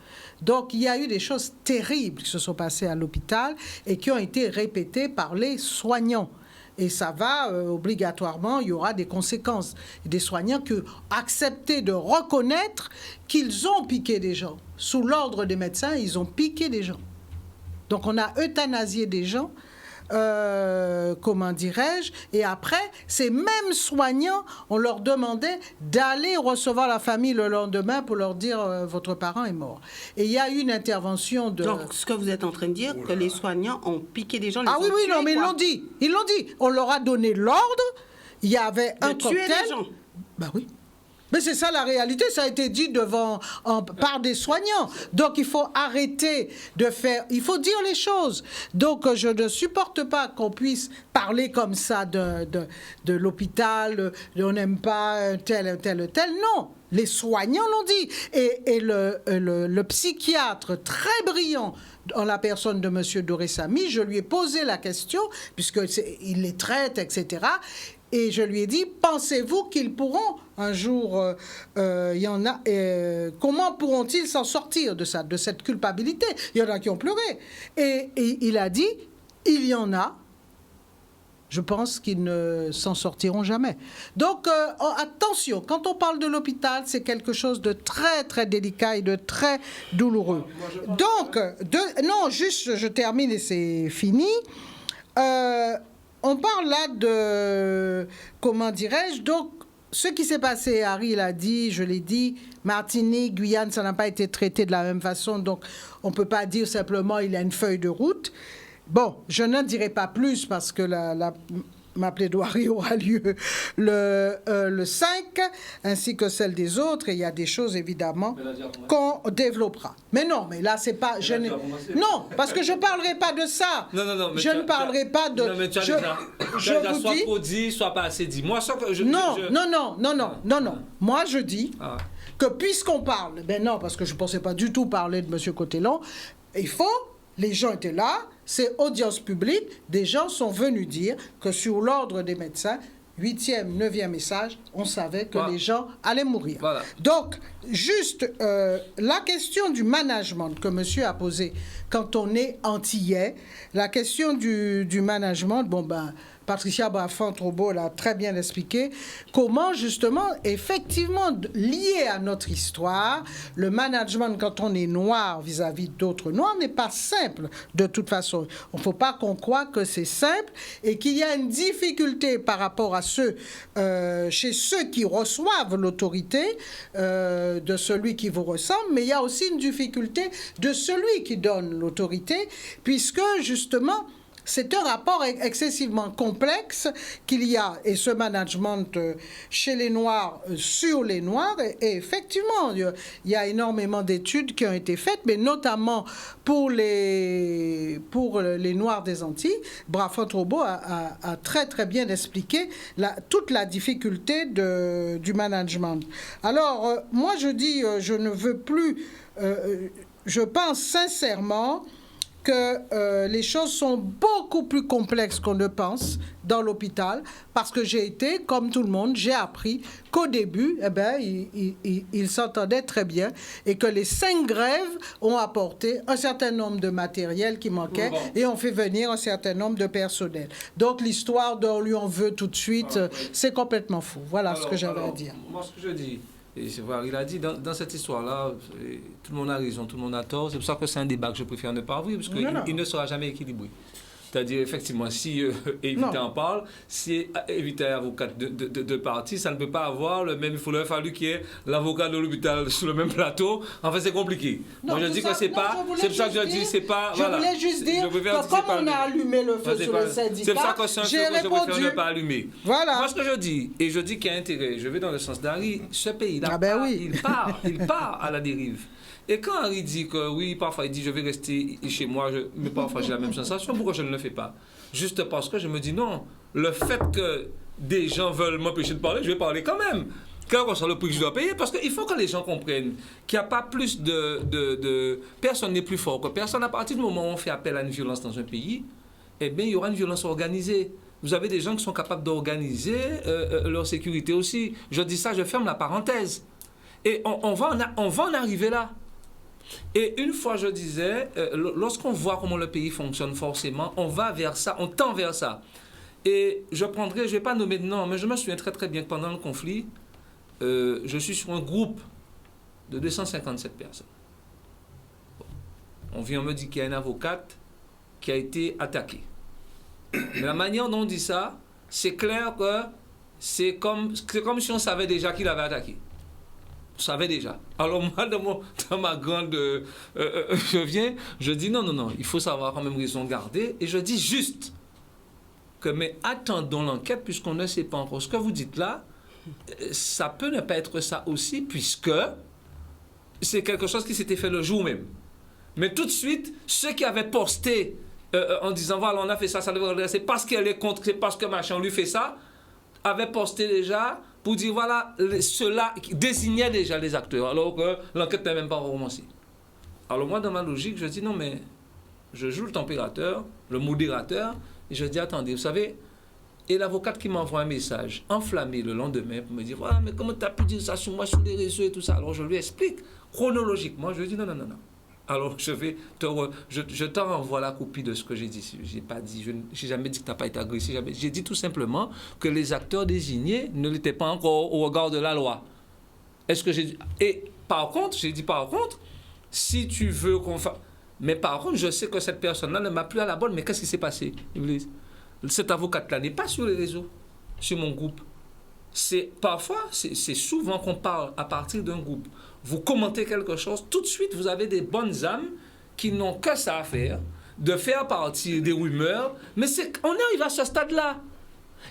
Donc, il y a eu des choses terribles qui se sont passées à l'hôpital et qui ont été répétées par les soignants. Et ça va, obligatoirement, il y aura des conséquences. Des soignants qui ont accepté de reconnaître qu'ils ont piqué des gens. Sous l'ordre des médecins, ils ont piqué des gens. Donc on a euthanasié des gens, comment dirais-je, et après, ces mêmes soignants, on leur demandait d'aller recevoir la famille le lendemain pour leur dire votre parent est mort. Et il y a eu une intervention de... Donc, ce que vous êtes en train de dire, que les soignants ont piqué des gens, ah oui, non, mais ils l'ont dit. On leur a donné l'ordre, il y avait un cocktail... tuer des gens. Ben oui. Mais c'est ça la réalité, ça a été dit par des soignants. Donc il faut arrêter de faire, il faut dire les choses. Donc je ne supporte pas qu'on puisse parler comme ça de l'hôpital, on n'aime pas tel. Non, les soignants l'ont dit. Et le psychiatre très brillant, en la personne de M. Doré-Samy, je lui ai posé la question, puisqu'il les traite, etc., et je lui ai dit, pensez-vous qu'ils pourront un jour, comment pourront-ils s'en sortir de ça, de cette culpabilité? Il y en a qui ont pleuré. Et il a dit, il y en a, je pense qu'ils ne s'en sortiront jamais. Donc, attention, quand on parle de l'hôpital, c'est quelque chose de très, très délicat et de très douloureux. Donc, non, juste, je termine et c'est fini. On parle là de, comment dirais-je, donc, ce qui s'est passé, Harry l'a dit, je l'ai dit, Martinique, Guyane, ça n'a pas été traité de la même façon, donc on ne peut pas dire simplement il a une feuille de route. Bon, je n'en dirai pas plus parce que ma plaidoirie aura lieu le 5, ainsi que celle des autres, et il y a des choses, évidemment, qu'on développera. Mais non, mais là, c'est pas... Non, parce que je ne parlerai pas de ça. Non, je ne parlerai pas de... Non, mais tu as déjà soit trop dit, soit pas assez dit. Moi, Non. Moi, je dis que puisqu'on parle... Ben non, parce que je ne pensais pas du tout parler de M. Cotellon, il faut... Les gens étaient là, c'est audience publique, des gens sont venus dire que sur l'ordre des médecins, 8e, 9e message, on savait que les gens allaient mourir. Voilà. Donc, juste la question du management que monsieur a posée quand on est antillais, la question du management, bon ben... Patricia Bafan-Trobo l'a très bien expliqué, comment justement, effectivement, lié à notre histoire, le management quand on est noir vis-à-vis d'autres noirs n'est pas simple de toute façon. Il ne faut pas qu'on croie que c'est simple et qu'il y a une difficulté par rapport à chez ceux qui reçoivent l'autorité de celui qui vous ressemble, mais il y a aussi une difficulté de celui qui donne l'autorité, puisque justement, c'est un rapport excessivement complexe qu'il y a, et ce management chez les Noirs, sur les Noirs, et effectivement, il y a énormément d'études qui ont été faites, mais notamment pour les Noirs des Antilles. Brafont Robo a très très bien expliqué toute la difficulté du management. Alors, moi je dis, je ne veux plus, je pense sincèrement que les choses sont beaucoup plus complexes qu'on ne pense dans l'hôpital, parce que j'ai été, comme tout le monde, j'ai appris qu'au début, eh ben, ils s'entendaient très bien et que les 5 grèves ont apporté un certain nombre de matériel qui manquait et ont fait venir un certain nombre de personnel. Donc l'histoire d'on lui en veut tout de suite, c'est complètement fou. Voilà ce que j'avais à dire. Moi, ce que je dis, et c'est vrai, il a dit, dans cette histoire-là, tout le monde a raison, tout le monde a tort. C'est pour ça que c'est un débat que je préfère ne pas ouvrir, parce qu'il ne sera jamais équilibré. C'est-à-dire, effectivement, si Evita en parle, si Evita est avocate de parti, ça ne peut pas avoir le même... Il aurait fallu qu'il y ait l'avocat de l'hôpital sur le même plateau. En fait, c'est compliqué. Non, moi, je dis que c'est pas... C'est pour ça que je dis, c'est pas... Je voulais juste dire que comme on a allumé le feu sur le syndicat, c'est pour ça que c'est un feu que je préfère ne pas allumer. Voilà. Moi, ce que je dis, et je dis qu'il y a intérêt, je vais dans le sens d'Harry, ce pays-là, il part à la dérive. Et quand Harry dit que oui, parfois il dit je vais rester chez moi, mais parfois j'ai la même sensation, pourquoi je ne le fais pas? Juste parce que je me dis non, le fait que des gens veulent m'empêcher de parler, je vais parler quand même. Quel que soit le prix que je dois payer, parce qu'il faut que les gens comprennent qu'il n'y a pas plus de... Personne n'est plus fort que personne. À partir du moment où on fait appel à une violence dans un pays, eh bien il y aura une violence organisée. Vous avez des gens qui sont capables d'organiser leur sécurité aussi. Je dis ça, je ferme la parenthèse. Et on va en arriver là. Et une fois, je disais, lorsqu'on voit comment le pays fonctionne, forcément, on va vers ça, on tend vers ça. Et je ne vais pas nommer de nom, mais je me souviens très très bien que pendant le conflit, je suis sur un groupe de 257 personnes. Bon. On me dit qu'il y a une avocate qui a été attaquée. Mais la manière dont on dit ça, c'est clair que c'est comme si on savait déjà qui l'avait attaqué. On savait déjà. Alors moi, dans ma grande... je dis non, il faut savoir quand même raison garder. Et je dis juste que, mais attendons l'enquête, puisqu'on ne sait pas encore. Ce que vous dites là, ça peut ne pas être ça aussi, puisque c'est quelque chose qui s'était fait le jour même. Mais tout de suite, ceux qui avaient posté en disant, voilà, on a fait ça, ça devrait redresser, parce qu'elle est contre, c'est parce que machin lui fait ça, avaient posté déjà pour dire, voilà, ceux-là désignaient déjà les acteurs, alors que l'enquête n'est même pas recommencée. Alors moi, dans ma logique, je dis, non, mais je joue le températeur, le modérateur, et je dis, attendez, vous savez, et l'avocate qui m'envoie un message enflammé le lendemain pour me dire, voilà, mais comment tu as pu dire ça sur moi, sur les réseaux et tout ça? Alors je lui explique chronologiquement, je lui dis, non. Alors je te renvoie la copie de ce que j'ai dit. J'ai pas dit, je n'ai jamais dit que tu n'as pas été agressif. J'ai dit tout simplement que les acteurs désignés ne l'étaient pas encore au regard de la loi. Est-ce que j'ai dit? Et par contre, si tu veux qu'on fasse... Mais par contre, je sais que cette personne-là ne m'a plus à la bonne. Mais qu'est-ce qui s'est passé, Iblis? Cette avocate-là n'est pas sur les réseaux, sur mon groupe. C'est souvent qu'on parle à partir d'un groupe. Vous commentez quelque chose, tout de suite, vous avez des bonnes âmes qui n'ont que ça à faire, de faire partir des rumeurs, mais on arrive à ce stade-là.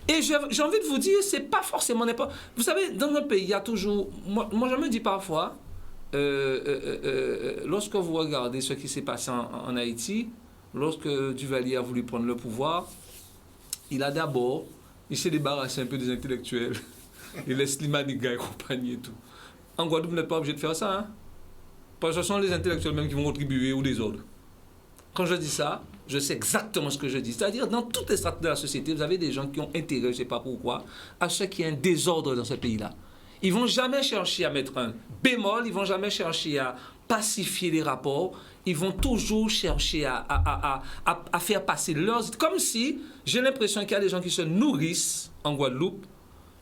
Et j'ai envie de vous dire, c'est pas forcément n'importe... Vous savez, dans un pays, il y a toujours... Moi je me dis parfois, lorsque vous regardez ce qui s'est passé en Haïti, lorsque Duvalier a voulu prendre le pouvoir, il s'est débarrassé un peu des intellectuels. Il laisse Slimaniga et compagnie et tout. En Guadeloupe, vous n'êtes pas obligé de faire ça. Hein? Parce que ce sont les intellectuels même qui vont contribuer au désordre. Quand je dis ça, je sais exactement ce que je dis. C'est-à-dire, dans toutes les strates de la société, vous avez des gens qui ont intérêt, je ne sais pas pourquoi, à ce qu'il y ait un désordre dans ce pays-là. Ils ne vont jamais chercher à mettre un bémol, ils ne vont jamais chercher à pacifier les rapports, ils vont toujours chercher à faire passer leurs... Comme si, j'ai l'impression qu'il y a des gens qui se nourrissent, en Guadeloupe,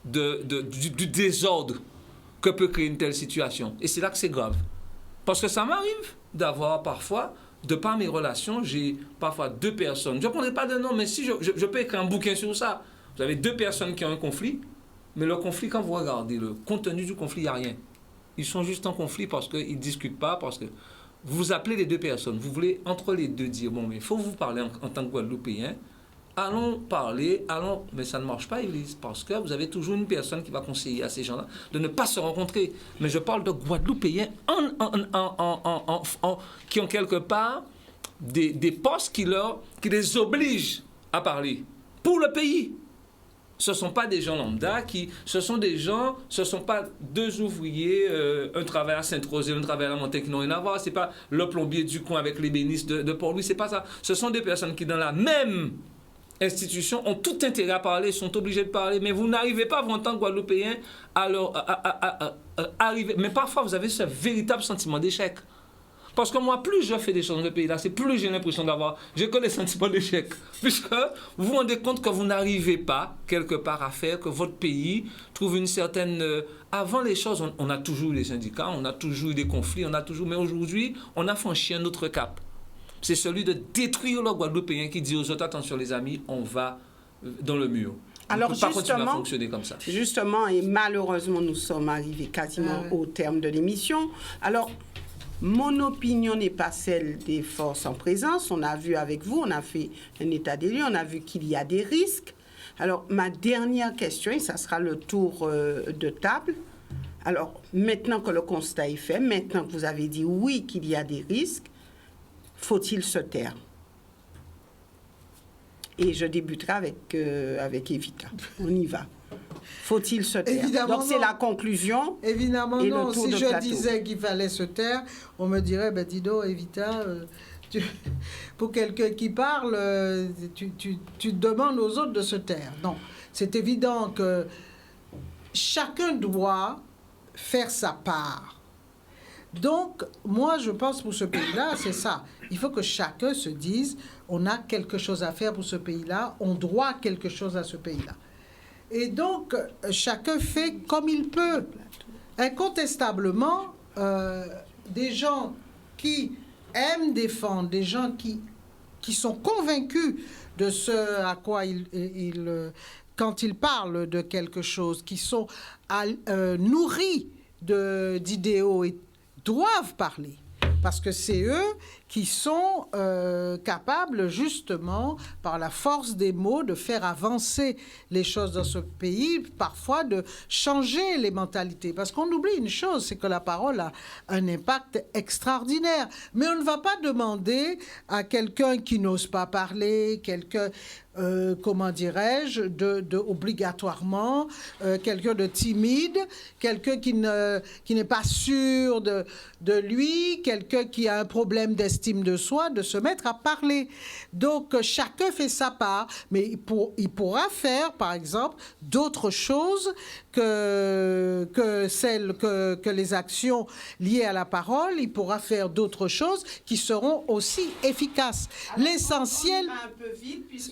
du désordre que peut créer une telle situation. Et c'est là que c'est grave. Parce que ça m'arrive d'avoir parfois, de par mes relations, j'ai parfois 2 personnes. Je ne prendrai pas de nom, mais si je peux écrire un bouquin sur ça. Vous avez 2 personnes qui ont un conflit, mais le conflit, quand vous regardez le contenu du conflit, il n'y a rien. Ils sont juste en conflit parce qu'ils ne discutent pas, parce que vous appelez les deux personnes, vous voulez entre les deux dire, bon, mais il faut vous parler en tant que Guadeloupéen, allons parler, mais ça ne marche pas, Élise, parce que vous avez toujours une personne qui va conseiller à ces gens-là de ne pas se rencontrer. Mais je parle de Guadeloupéens qui ont quelque part des postes qui les obligent à parler pour le pays. Ce ne sont pas des gens lambda, ce ne sont pas deux ouvriers, un travail à Sainte-Rosée, un travail à la Montagne qui n'ont rien à voir. Ce n'est pas le plombier du coin avec l'ébéniste de Port-Louis, ce n'est pas ça. Ce sont des personnes qui, dans la même institution, ont tout intérêt à parler, sont obligés de parler, mais vous n'arrivez pas, vous, en tant que Guadeloupéen, à arriver. Mais parfois, vous avez ce véritable sentiment d'échec. Parce que moi, plus je fais des choses dans le pays-là, c'est plus j'ai l'impression j'ai que les sentiments d'échec. Puisque vous vous rendez compte que vous n'arrivez pas, quelque part, à faire que votre pays trouve une certaine... Avant les choses, on a toujours eu des syndicats, on a toujours eu des conflits, mais aujourd'hui, on a franchi un autre cap. C'est celui de détruire le Guadeloupéen qui dit aux autres, attention les amis, on va dans le mur. Alors on ne peut pas continuer à fonctionner comme ça. Justement, et malheureusement, nous sommes arrivés quasiment au terme de l'émission. Alors, mon opinion n'est pas celle des forces en présence. On a vu avec vous, on a fait un état des lieux, on a vu qu'il y a des risques. Alors, ma dernière question, et ça sera le tour de table. Alors, maintenant que le constat est fait, maintenant que vous avez dit oui qu'il y a des risques, faut-il se taire? Et je débuterai avec Evita. On y va. Faut-il se taire? Évidemment. Donc c'est la conclusion. Évidemment et non. Le tour si de je plateau. disais qu'il fallait se taire, on me dirait, ben dis donc, Evita, pour quelqu'un qui parle, tu te demandes aux autres de se taire. Non, c'est évident que chacun doit faire sa part. Donc, moi, je pense pour ce pays-là, c'est ça. Il faut que chacun se dise, on a quelque chose à faire pour ce pays-là, on doit quelque chose à ce pays-là. Et donc, chacun fait comme il peut. Incontestablement, des gens qui aiment défendre, des gens qui sont convaincus de ce à quoi quand ils parlent de quelque chose, qui sont nourris d'idéaux et doivent parler, parce que c'est eux qui sont capables, justement, par la force des mots, de faire avancer les choses dans ce pays, parfois de changer les mentalités. Parce qu'on oublie une chose, c'est que la parole a un impact extraordinaire. Mais on ne va pas demander à quelqu'un qui n'ose pas parler, quelqu'un... comment dirais-je, obligatoirement, quelqu'un de timide, quelqu'un qui n'est pas sûr de lui, quelqu'un qui a un problème d'estime de soi, de se mettre à parler. Donc, chacun fait sa part, mais il pourra faire, par exemple, d'autres choses que les actions liées à la parole. Il pourra faire d'autres choses qui seront aussi efficaces. Alors, l'essentiel,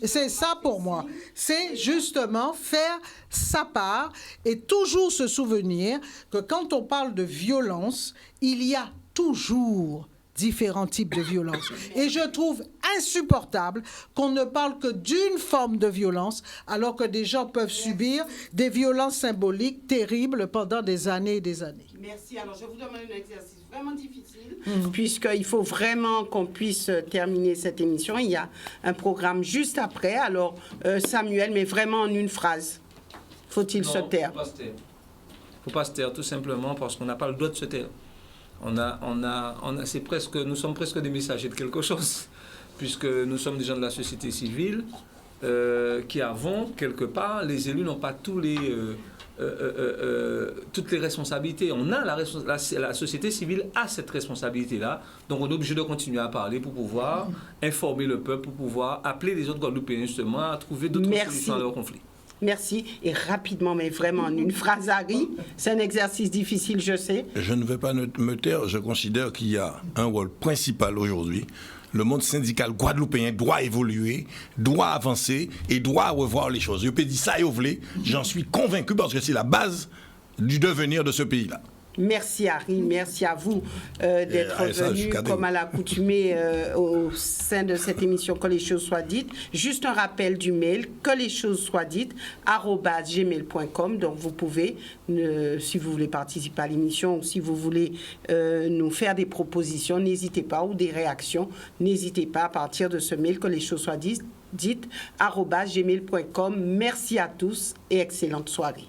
c'est ça pour moi. C'est justement faire sa part et toujours se souvenir que quand on parle de violence, il y a toujours différents types de violences. Et je trouve insupportable qu'on ne parle que d'une forme de violence, alors que des gens peuvent subir des violences symboliques terribles pendant des années et des années. Merci. Alors, je vous demande un exercice vraiment difficile, puisqu'il faut vraiment qu'on puisse terminer cette émission. Il y a un programme juste après. Alors, Samuel, mais vraiment en une phrase. Faut-il se taire? Il ne faut pas se taire, tout simplement parce qu'on n'a pas le droit de se taire. Nous sommes presque des messagers de quelque chose, puisque nous sommes des gens de la société civile qui avons, quelque part, les élus n'ont pas toutes les responsabilités. La société civile a cette responsabilité-là, donc on est obligé de continuer à parler pour pouvoir informer le peuple, pour pouvoir appeler les autres Guadeloupéens justement à trouver d'autres solutions à leurs conflits. Merci. Et rapidement, mais vraiment en une phrase, Harry, c'est un exercice difficile, je sais. Je ne vais pas me taire. Je considère qu'il y a un rôle principal aujourd'hui. Le monde syndical guadeloupéen doit évoluer, doit avancer et doit revoir les choses. Je peux dire ça et vous voulez, j'en suis convaincu parce que c'est la base du devenir de ce pays-là. Merci Harry, merci à vous d'être venu comme à l'accoutumée au sein de cette émission Que les choses soient dites. Juste un rappel du mail, que les choses soient dites, @gmail.com. Donc vous pouvez, si vous voulez participer à l'émission ou si vous voulez nous faire des propositions, n'hésitez pas, ou des réactions, n'hésitez pas à partir de ce mail, que les choses soient dites, @gmail.com. Merci à tous et excellente soirée.